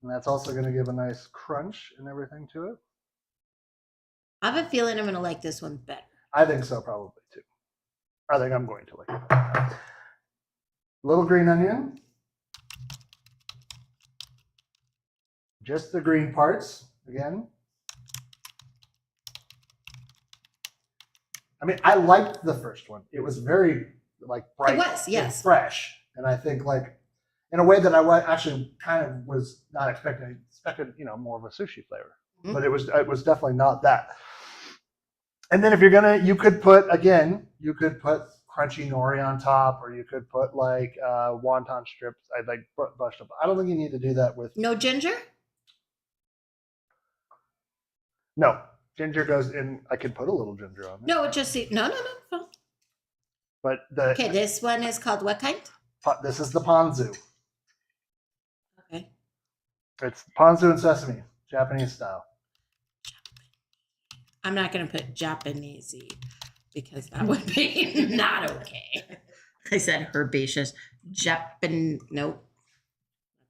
And that's also going to give a nice crunch and everything to it. I have a feeling I'm going to like this one better. I think so, probably too. I think I'm going to like it. Little green onion. Just the green parts, again. I mean, I liked the first one. It was very bright. It was, yes. And fresh. And I think in a way that I actually kind of was not expecting. I expected, more of a sushi flavor. Mm-hmm. But it was definitely not that. And then if you're you could put crunchy nori on top, or you could put wonton strips. I brushed up. I don't think you need to do that with. No ginger? No, ginger goes in. I could put a little ginger on there. No, it just no. But okay, this one is called what kind? This is the ponzu. Okay. It's ponzu and sesame, Japanese style. I'm not going to put Japanese because that would be not okay. I said herbaceous. Nope.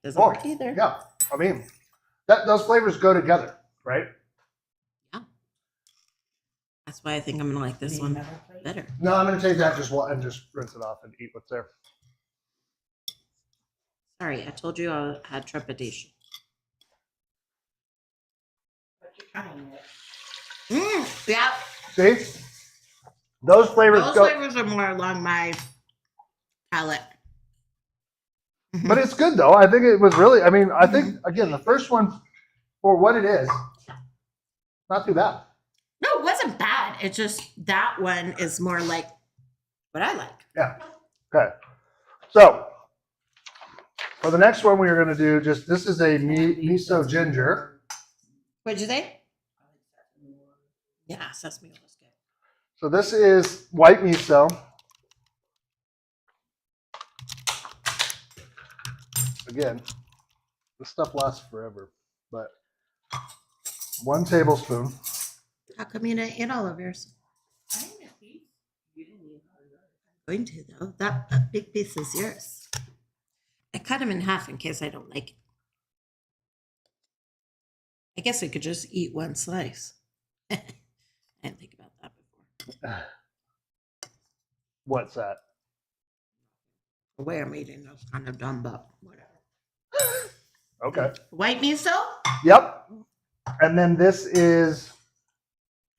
Doesn't work either. Yeah. I mean, those flavors go together, right? Yeah. That's That's why I think I'm gonna like this Need one another plate? better. No, I'm gonna take that and just rinse it off and eat what's there. Sorry, I told you I had trepidation. But you're trying it. Yeah, See, those flavors those go, flavors are more along my palate. but it's good though. I think it was really. I mean, I think again the first one for what it is, not too bad. No, it wasn't bad. It's just that one is more like what I like. Yeah. Okay. So for the next one, we are going to do just this is a miso ginger. What'd you say? Yeah, sesame oil is good. So this is white miso. Again, this stuff lasts forever, but 1 tablespoon. How come you didn't eat all of yours? I think that piece, you didn't eat all of yours. I'm going to though. That big piece is yours. I cut them in half in case I don't like it. I guess I could just eat one slice. I didn't think about that before. What's that? The way I'm eating is kind of dumb, but whatever. Okay. White miso? Yep. And then this is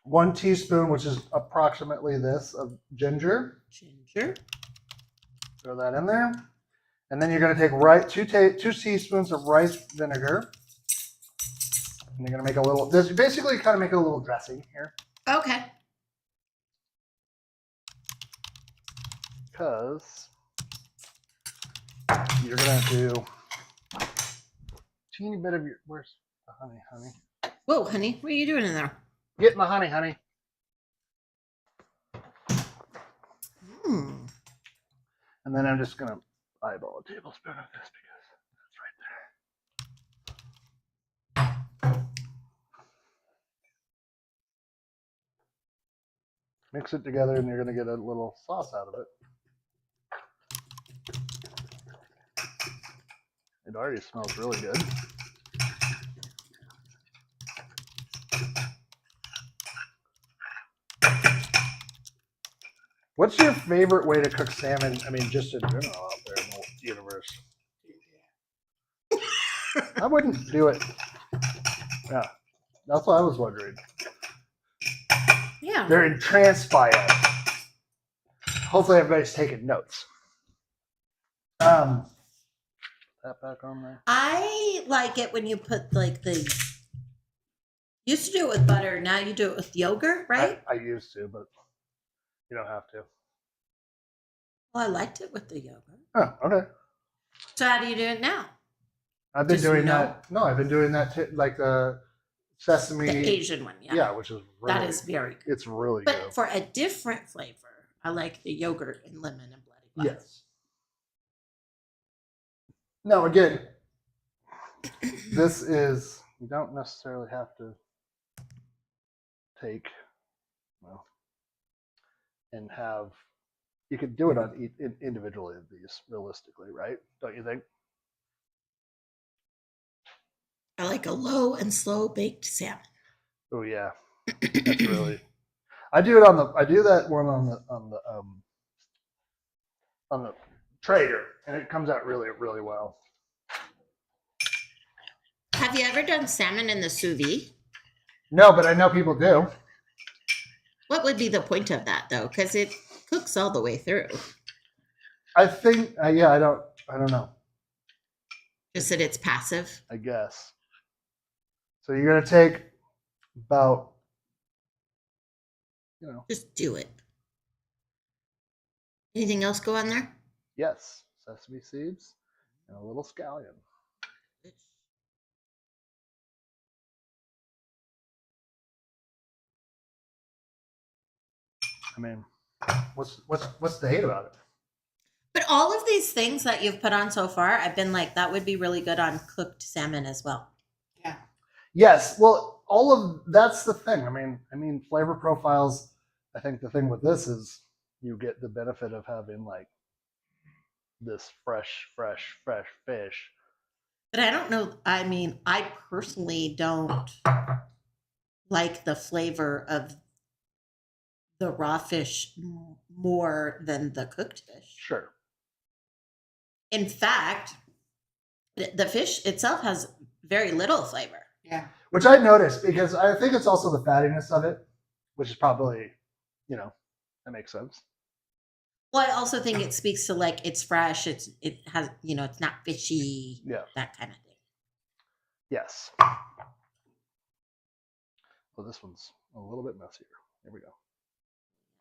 1 teaspoon, which is approximately this of ginger. Ginger. Throw that in there. And then you're going to take 2 teaspoons of rice vinegar. And you're going to make a little, this basically kind of make a little dressing here. Okay. Because you're going to do a teeny bit of your, where's the honey? Whoa, honey, what are you doing in there? Get my honey. Hmm. And then I'm just going to eyeball a tablespoon of this because that's right there. Mix it together and you're going to get a little sauce out of it. It already smells really good. What's your favorite way to cook salmon? I mean, just in general out there in the universe. I wouldn't do it. Yeah, that's what I was wondering. Yeah. They're entranced by us. Hopefully everybody's taking notes. That back on there. I like it when you put like the. Used to do it with butter. Now you do it with yogurt, right? I used to, but you don't have to. Well, I liked it with the yogurt. Oh, okay. So how do you do it now? I've been Just doing no? that. No, I've been doing that like the sesame. The Asian one, yeah. Yeah, which is really, That is very good. it's really But good. for a different flavor, I like the yogurt and lemon and bloody butter. Yes. Now again, this is you don't necessarily have to take well and have you could do it on individually of these realistically, right? Don't you think? I like a low and slow baked salmon. Oh yeah, that's really. I do that one on the Traeger, and it comes out really really well. Have you ever done salmon in the sous vide? No, but I know people do. What would be the point of that though? Because it cooks all the way through. I think yeah, I don't know. Just that it's passive. I guess. So you're gonna take about, Just do it. Anything else go on there? yes, sesame seeds and a little scallion. I mean, what's the hate about it? But all of these things that you've put on so far, I've been like, that would be really good on cooked salmon as well. Yeah. Yes, well, all of that's the thing. I mean, flavor profiles. I think the thing with this is you get the benefit of having like this fresh fish. But I don't know. I mean, I personally don't like the flavor of the raw fish more than the cooked fish. Sure. In fact, the fish itself has very little flavor. Yeah. Which I noticed because I think it's also the fattiness of it, which is probably, that makes sense. Well, I also think it speaks to like it's fresh. It has it's not fishy. Yeah. That kind of thing. Yes. Well, this one's a little bit messier. Here we go.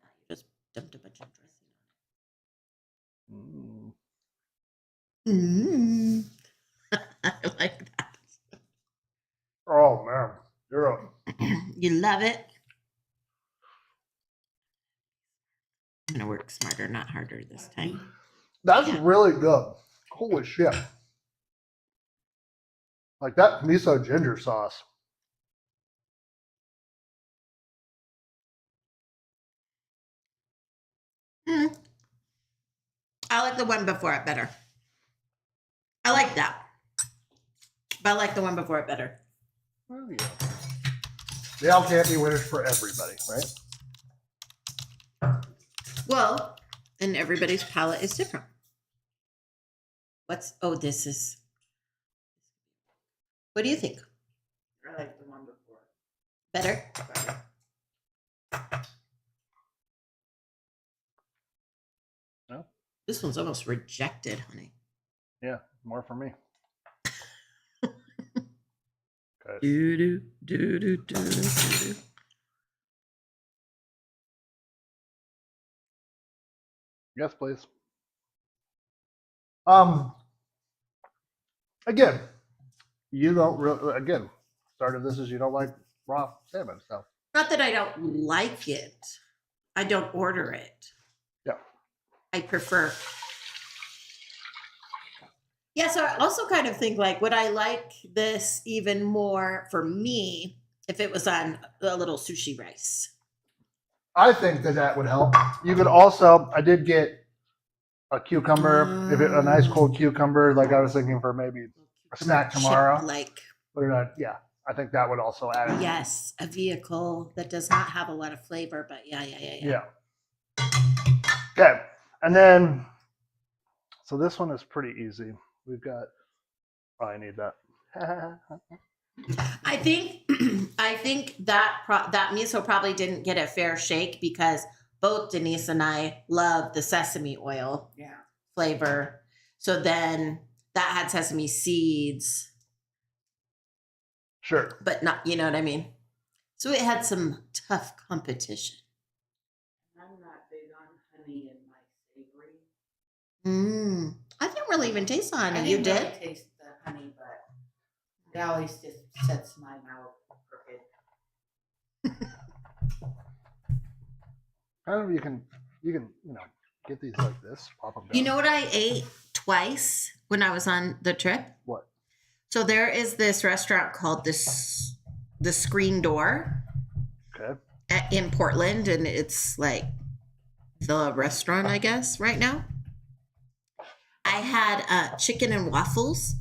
You just dumped a bunch of dressing Mm. on it. I like that. Oh man, you're You love it. I'm gonna work smarter, not harder this time. that's Yeah. really good. Holy shit! Like that miso ginger sauce. Mm. I like the one before it better. I like that, but I like the one before it better. Oh, yeah. They all can't be winners for everybody, right? Well, and everybody's palate is different. This is. What do you think? I like the one before. Better? No? This one's almost rejected, honey. Yeah, more for me. Okay. Do do do do do. Yes, please. Again, you don't really. Again, start of this is you don't like raw salmon, so Not that I don't like it. I don't order it. yeah. I prefer. Yeah, so I also kind of think like, would I like this even more for me if it was on a little sushi rice? I think that would help. You could also. I did get a cucumber, a nice cold cucumber, like I was thinking for maybe a snack tomorrow. Like, But yeah, I think that would also add it. yes, a vehicle that does not have a lot of flavor, but yeah. Yeah. Okay, and then so this one is pretty easy. We've got. Oh, I need that. I think that miso probably didn't get a fair shake because both Denise and I love the sesame oil Yeah. flavor. So then that had sesame seeds, Sure. but not, you know what I mean? So it had some tough competition. I'm not big on honey in my savory. I didn't really even taste the I honey. didn't You really did? taste the honey, but it always just sets my mouth crooked. I don't know. You can get these like this, pop them down. You know what I ate twice when I was on the trip? What? So there is this restaurant called the Screen Door Okay. in Portland, and it's like the restaurant, I guess, right now. I had chicken and waffles,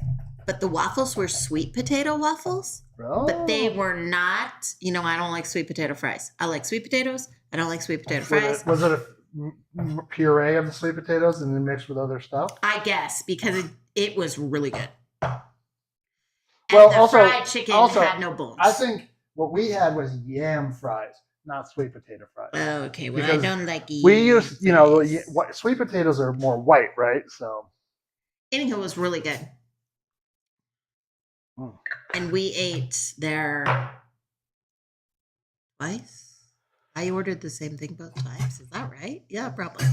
but the waffles were sweet potato waffles, Oh. but they were not, I don't like sweet potato fries. I like sweet potatoes. I don't like sweet potato fries. Was it a puree of the sweet potatoes and then mixed with other stuff? I guess because it was really good. And Well, the also- fried chicken also, had no bones. I think what we had was yam fries, not sweet potato fries. Okay, well, Because I don't like we use, fries. sweet potatoes are more white, right? So. Anyhow, it was really good. Mm. And we ate there twice. I ordered the same thing both times. Is that right? Yeah, probably.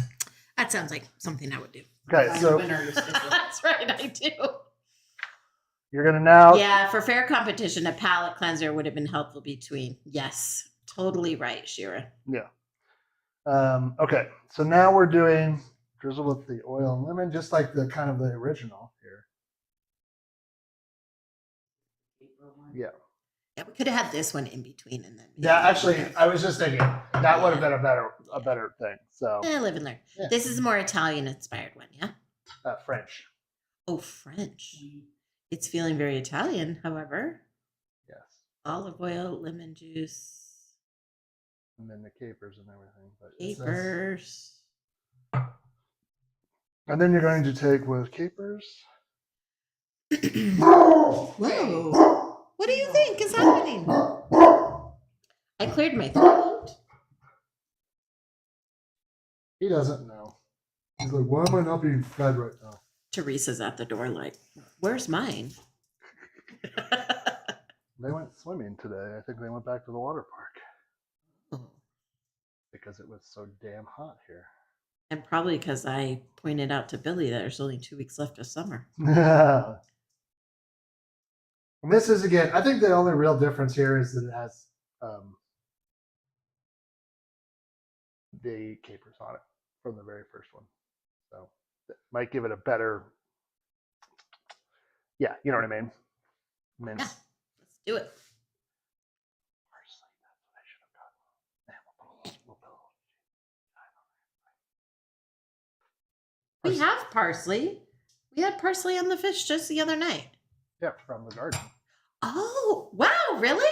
That sounds like something I would do. Okay, I'm so a winner, you're still- That's right, I do. you're gonna now. Yeah, for fair competition, a palate cleanser would have been helpful between. Yes, totally right, Shira. Yeah. Okay, so now we're doing drizzle with the oil and lemon, just like the kind of the original here. Yeah. Yeah, we could have had this one in between and then. Yeah, actually, I was just thinking that would have been a better thing. So Live and learn. Yeah. This is a more Italian inspired one, yeah? French. Oh, French. It's feeling very Italian, however. Yes. Olive oil, lemon juice. and then the capers and everything. But it says- Capers. and then you're going to take with capers. Whoa. What do you think is happening? I cleared my throat. He doesn't know. He's like, why am I not being fed right now? Teresa's at the door like, where's mine? They went swimming today. I think they went back to the water park Oh. because it was so damn hot here. And probably because I pointed out to Billy that there's only 2 weeks left of summer. And this is, again, I think the only real difference here is that it has the capers on it from the very first one. So that might give it a better, yeah, you know what I mean? Mince. Yeah. Let's do it. Parsley, that's what I should have gotten. Man, we'll put a little We have parsley. We had parsley on the fish just the other night. yeah, from the garden. Oh, wow, really?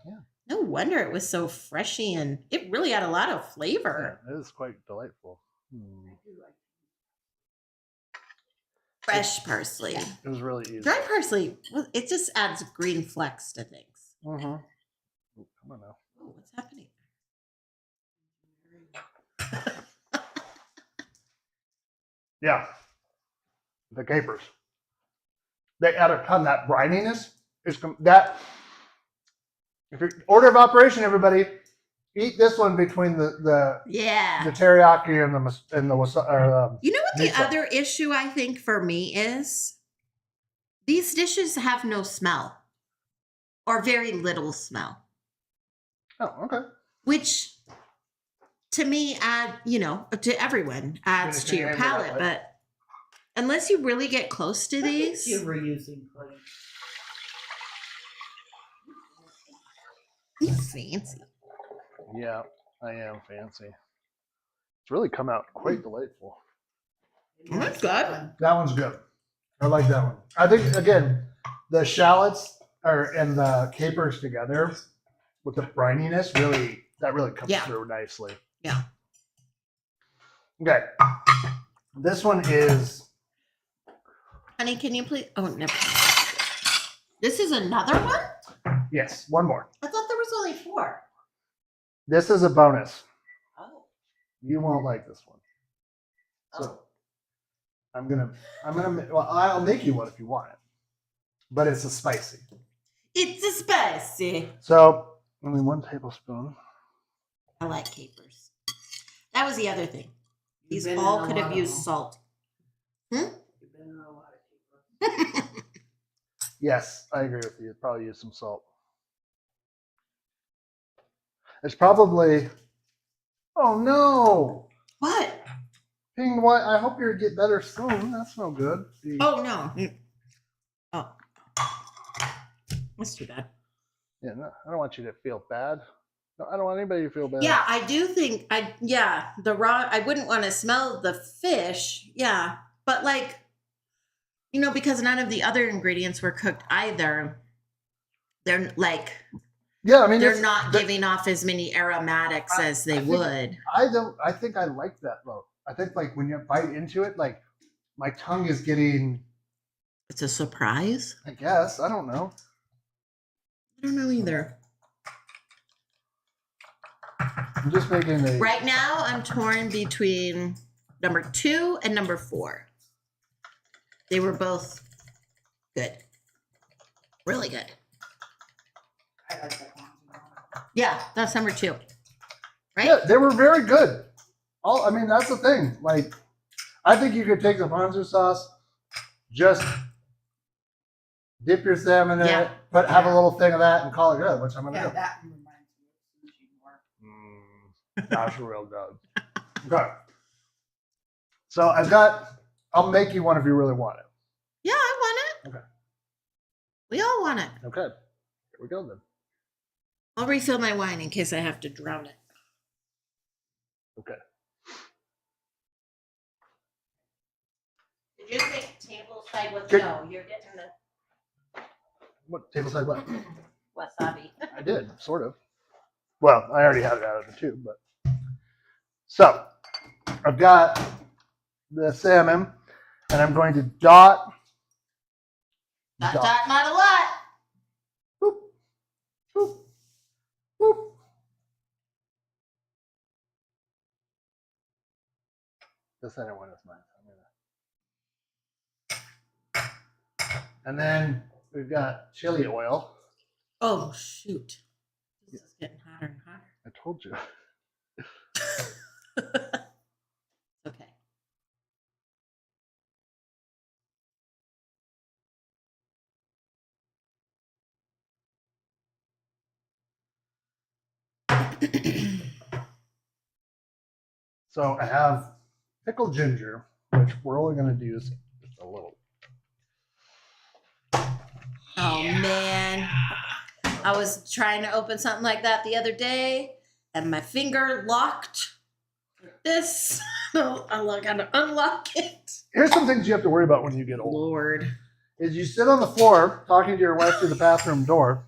Yeah. No wonder it was so freshy and it really had a lot of flavor. Yeah, it is quite delightful. Fresh parsley. It was really easy. Dry parsley, well, it just adds green flecks to things. Mm-hmm. Come on now. Oh, what's happening? Yeah. The capers. They add a ton. That brininess is that. If you're order of operation, everybody, eat this one between the Yeah. teriyaki and the wasabi. You know what the miso. other issue I think for me is? These dishes have no smell or very little smell, Oh, okay. which to me to everyone adds to your Anything I palate, like. but unless you really get close to these, You were using plates. he's fancy. Yeah, I am fancy. It's really come out quite delightful. Oh, that's good. That one's good. I like that one. I think again, the shallots and the capers together with the brininess really comes Yeah. through nicely. Yeah. Okay. This one is Honey, can you please? Oh, never. This is another one? yes, one more. I thought there was only 4. This is a bonus. Oh. You won't like this one. Oh. So well, I'll make you one if you want it. But it's a spicy. It's a spicy. So only 1 tablespoon. I like capers. That was the other thing. You've These been in all a could lot have of used them. salt. You've been in a lot of capers. Yes, I agree with you. Probably use some salt. It's probably. Oh no! What? Ping, what? I hope you get better soon. That's no good. Oh, no. Oh. That's too bad. Yeah, no, I don't want you to feel bad. No, I don't want anybody to feel bad. Yeah, I do think the raw, I wouldn't want to smell the fish. Yeah. But because none of the other ingredients were cooked either, they're Yeah, I mean, they're not giving off as many aromatics as they would. I think I like that though. I think when you bite into it, my tongue is getting. It's a surprise. I guess I don't know. I don't know either. I'm just making a. Right now, I'm torn between number 2 and number 4. They were both good. Really good. I like that one. Yeah, that's number 2. Right? Yeah, they were very good. I mean, that's the thing. I think you could take the Ponzu sauce, just dip your salmon in Yeah. it, have a little thing of that, and call it good, which I'm gonna Yeah, do. that reminds me of sushi more. That's real good. Okay. So I'll make you one if you really want it. Yeah, I want it. Okay. We all want it. Okay. Here we go then. I'll refill my wine in case I have to drown it. Okay. Did you take table side with Good. no? You're getting the What tableside what? wasabi. I did, sort of. Well, I already had it out of the tube, but so I've got the salmon, and I'm going to dot. Not a lot. Boop, boop, boop. This other one is mine. And then we've got chili oil. Oh shoot! This is getting hotter and hotter. I told you. Okay. So I have pickled ginger, which we're only going to use just a little. Oh man, I was trying to open something like that the other day, and my finger locked. Like this, I got to unlock it. Here's some things you have to worry about when you get old. Lord, Is you sit on the floor talking to your wife through the bathroom door.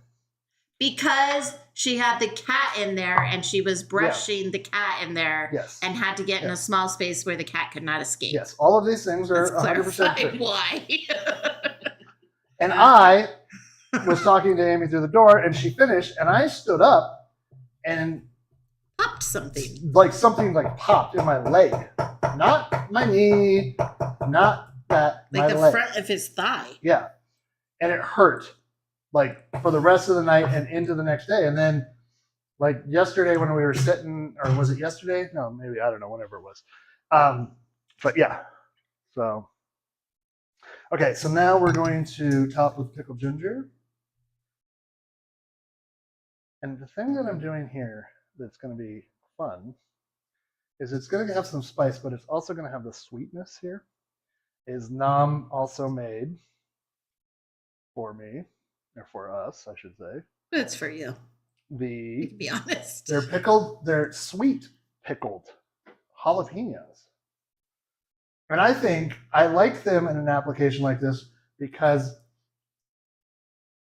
because she had the cat in there, and she was brushing the cat in there, Yes. and had to get in a small space where the cat could not escape. Yes, all of these things are Let's 100% clarify true. why. And I was talking to Amy through the door, and she finished, and I stood up, and Popped something. like something like popped in my leg, not my knee, not that Like my the leg. front of his thigh. Yeah, and it hurt like for the rest of the night and into the next day. And then like yesterday when we were sitting, or was it yesterday? No, maybe, I don't know, whenever it was. But yeah, so okay, so now we're going to top with pickled ginger. And the thing that I'm doing here that's going to be fun is it's going to have some spice, but it's also going to have the sweetness here. Is Nam also made for me, or for us, I should say. It's for you. To The be honest. they're sweet pickled jalapenos. And I think I like them in an application like this because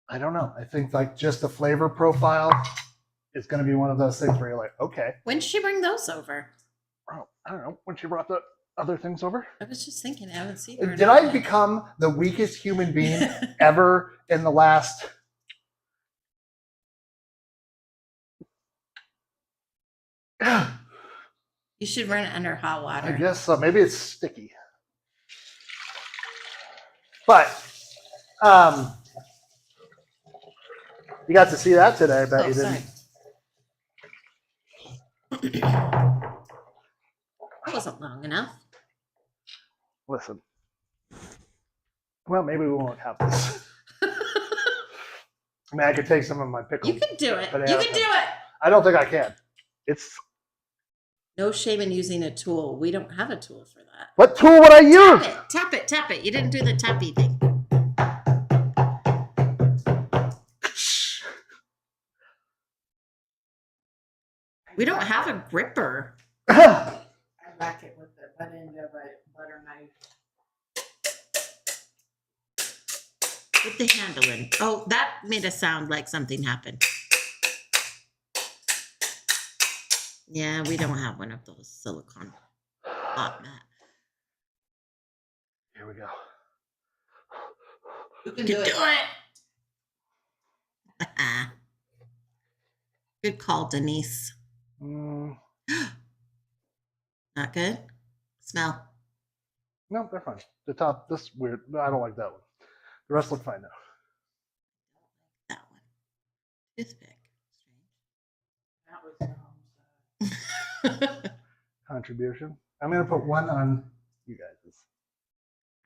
I don't know. I think like just the flavor profile is going to be one of those things where you're like, okay. When did she bring those over? Oh, I don't know. When she brought the other things over. I was just thinking, I haven't seen her. in Did a I minute. become the weakest human being ever in the last? You should run it under hot water. I guess so. Maybe it's sticky. But you got to see that today. I bet Oh, you sorry. didn't. That wasn't long enough. Listen. Well, maybe we won't have this. I mean, I could take some of my pickles. You can do it. But You can do it. I don't think I can. It's No shame in using a tool. We don't have a tool for that. what tool would I use? Tap it. Tap it. Tap it. You didn't do the tappy thing. We don't have a gripper. I rack it with the butt end of a butter knife. With the handle in. Oh, that made a sound like something happened. Yeah, we don't have one of those silicone hot mat. Here we go. You You can can do do it. it. Good call, Denise. Mm, Not good? Smell. no, they're fine. The top, this weird. No, I don't like that one. The rest look fine now. That one. Toothpick. That was Strange. Contribution. I'm gonna put one on you guys.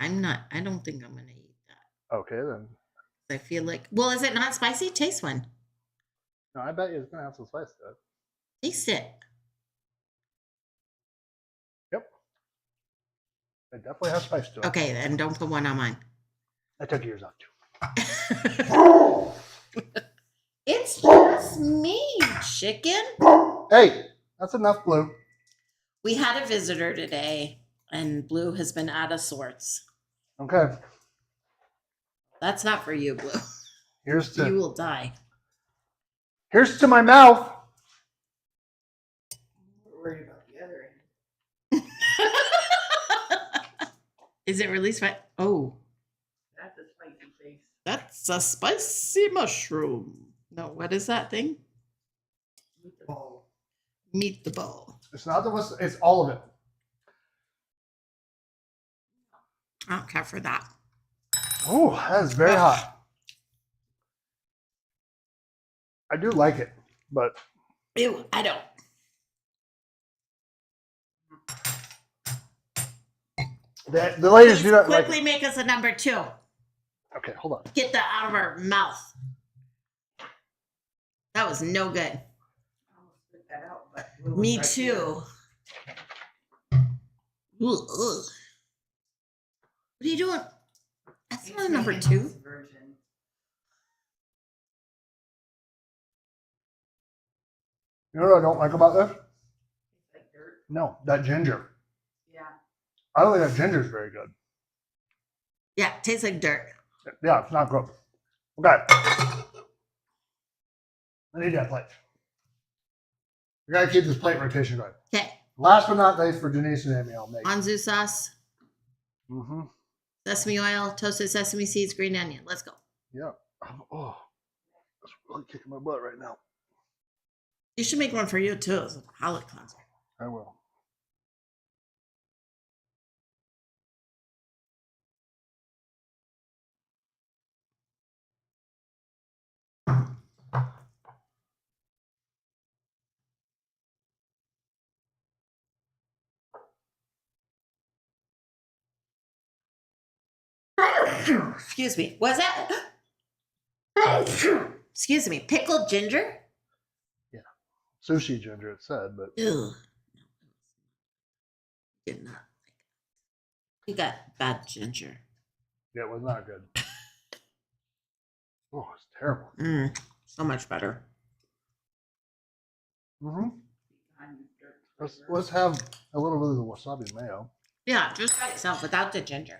I don't think I'm gonna eat that. Okay then. I feel like, well, is it not spicy? Taste one. No, I bet you it's gonna have some spice to it. Taste it. Yep. It definitely has spice to it. Okay, then don't put one on mine. I took yours off too. It's just me, chicken. Hey, that's enough, Blue. We had a visitor today, and Blue has been out of sorts. Okay. That's not for you, Blue. Here's You to will die. here's to my mouth. worried about the other end. Is it really spicy? Oh, That's a spicy face. that's a spicy mushroom. No, what is that thing? Meatball. Meet the ball. It's not the most, it's all of it. I don't care for that. Oh, that is very hot. I do like it, but Ew, I don't. the ladies do not like Quickly it. make us a number 2. Okay, hold on. Get that out of our mouth. That was no good. I almost spit that out, but we'll Me try too. Ugh, ugh. What are you doing? That's It's not a number making 2. this version. You know what I don't like about this? It's like dirt. No, that ginger. Yeah. I don't think that ginger is very good. Yeah, tastes like dirt. Yeah, it's not good. Okay. I need that plate. We gotta keep this plate rotation going. Okay, Last but not least, for Denise and Amy, I'll make. Ponzu sauce, Mm-hmm. sesame oil, toasted sesame seeds, green onion. Let's go. Yeah. Oh, that's really kicking my butt right now. You should make one for you too as a palate cleanser. I will. Excuse me. Was that? Excuse me. Pickled ginger? Sushi ginger, it said, but Ew. Did not like it. You got bad ginger. yeah, it was not good. Oh, it's terrible. So much better. Mm-hmm. Behind the dirt Let's flavor. have a little bit of the wasabi mayo. Yeah, just by itself without the ginger.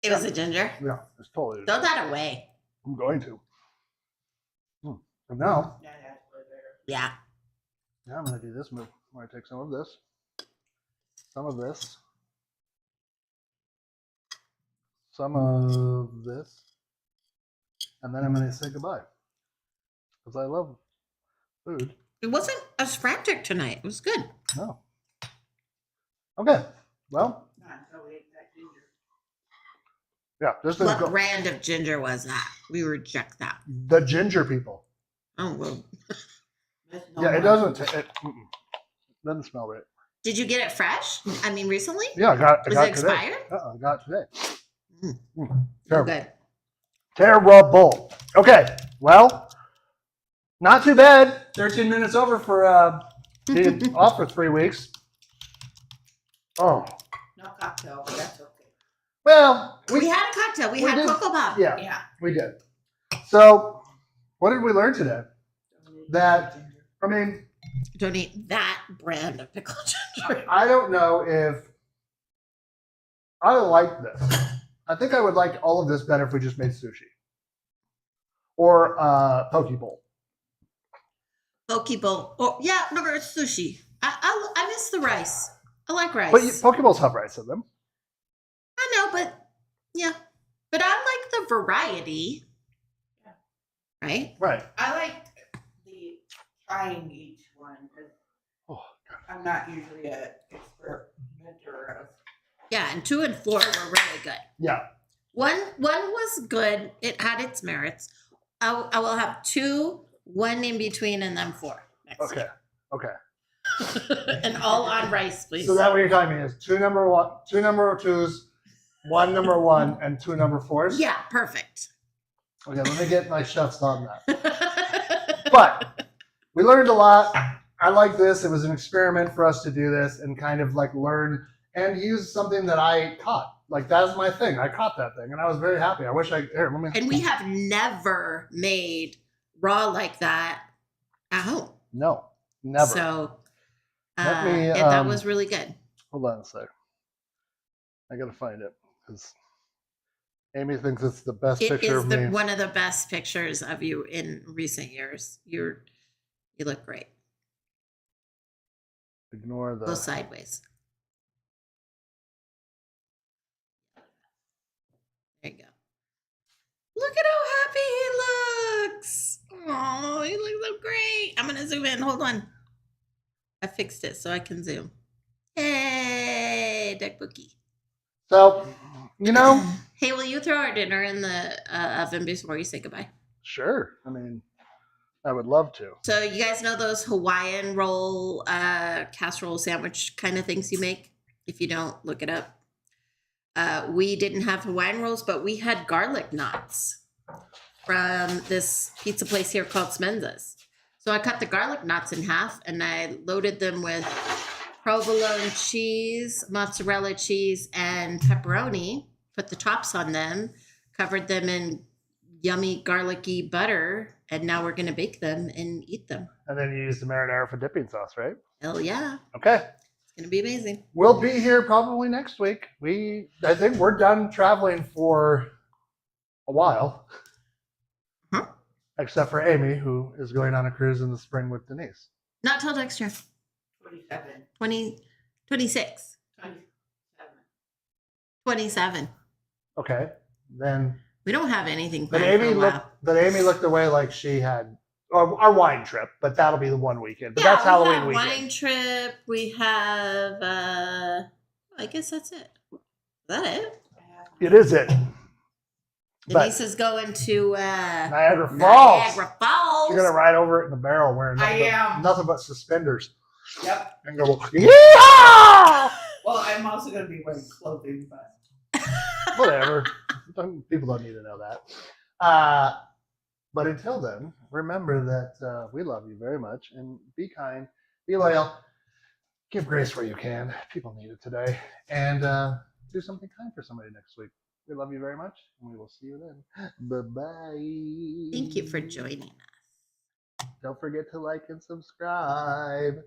It was a ginger. Yeah, it's totally. Throw that away. I'm going to. And now, Yeah, that's way better. Yeah. now I'm going to do this move. I'm going to take some of this, some of this, some of this, and then I'm going to say goodbye. Because I love food. It wasn't as frantic tonight. It was good. No. Okay. Well, Not until we ate that ginger. yeah, just to What go. brand of ginger was that? We reject that. The ginger people. Oh, well. That's no Yeah, it more. doesn't. It doesn't smell right. Did you get it fresh? I mean, recently? Yeah, I got Was it it today. expired? I got it today. Oh, Terrible. good. Terrible. Okay. Well, not too bad. 13 minutes over for being off for 3 weeks. Oh. No cocktail, but that's okay. Well, We had a cocktail. We had did. Cocoa Pop. Yeah, Yeah. we did. So, what did we learn today? Don't eat That- ginger. I mean, Don't eat that brand of pickled ginger. I don't know if I like this. I think I would like all of this better if we just made sushi or poke bowl. Poke bowl. Oh, yeah, no, it's sushi. I miss the rice. I like rice. But poke bowls have rice in them. I know, but yeah. But I like the variety. Yeah. Right? Right. I like the trying each one because Oh, I'm not usually an experimenter of. Yeah, and 2 and 4 were really good. yeah. One was good. It had its merits. I will have 2, 1 in between, and then 4. Next Okay. Okay. week. And all on rice, please. So that what you're telling me is 2 number 2s, 1 number 1, and 2 number 4s? Yeah, perfect. Okay, let me get my chefs on that. But we learned a lot. I like this. It was an experiment for us to do this and kind of like learn and use something that I caught. Like that's my thing. I caught that thing and I was very happy. I wish here, let me. And we have never made raw like that at home. No, never. So Let me, and that was really good. Hold on a sec. I gotta find it because Amy thinks it's the best It picture is of me. one of the best pictures of you in recent years. You look great. Ignore Go the. sideways. There you go. Look at how happy he looks. Oh, he looks so great. I'm going to zoom in. Hold on. I fixed it so I can zoom. Hey, duck bookie. So, you know, Hey, will you throw our dinner in the oven before you say goodbye? sure. I mean, I would love to. So you guys know those Hawaiian roll, casserole sandwich kind of things you make? If you don't, look it up. We didn't have Hawaiian rolls, but we had garlic knots from this pizza place here called Smenza's. So I cut the garlic knots in half and I loaded them with provolone cheese, mozzarella cheese, and pepperoni. Put the tops on them, covered them in yummy garlicky butter, and now we're going to bake them and eat them. And then you use the marinara for dipping sauce, right? Hell yeah. Okay. It's going to be amazing. We'll be here probably next week. I think we're done traveling for a while. Huh? Except for Amy, who is going on a cruise in the spring with Denise. Not till next year. 27. 26. 27. 27. Okay. Then We don't have anything But planned for Amy a while. Amy looked away like she had our wine trip, but that'll be the one weekend. But that's we Halloween have weekend. wine trip. We have, I guess that's it. Is that it? It is it. But Denise is going to Niagara Falls. Niagara Falls. You're gonna ride over it in the barrel wearing nothing but suspenders. Yep. And go, yeah! Well, I'm also going to be wearing clothing, but Whatever. People don't need to know that. But until then, remember that we love you very much, and be kind, be loyal, give grace where you can. People need it today, and do something kind for somebody next week. We love you very much, and we will see you then. Bye-bye. Thank you for joining us. Don't forget to like and subscribe.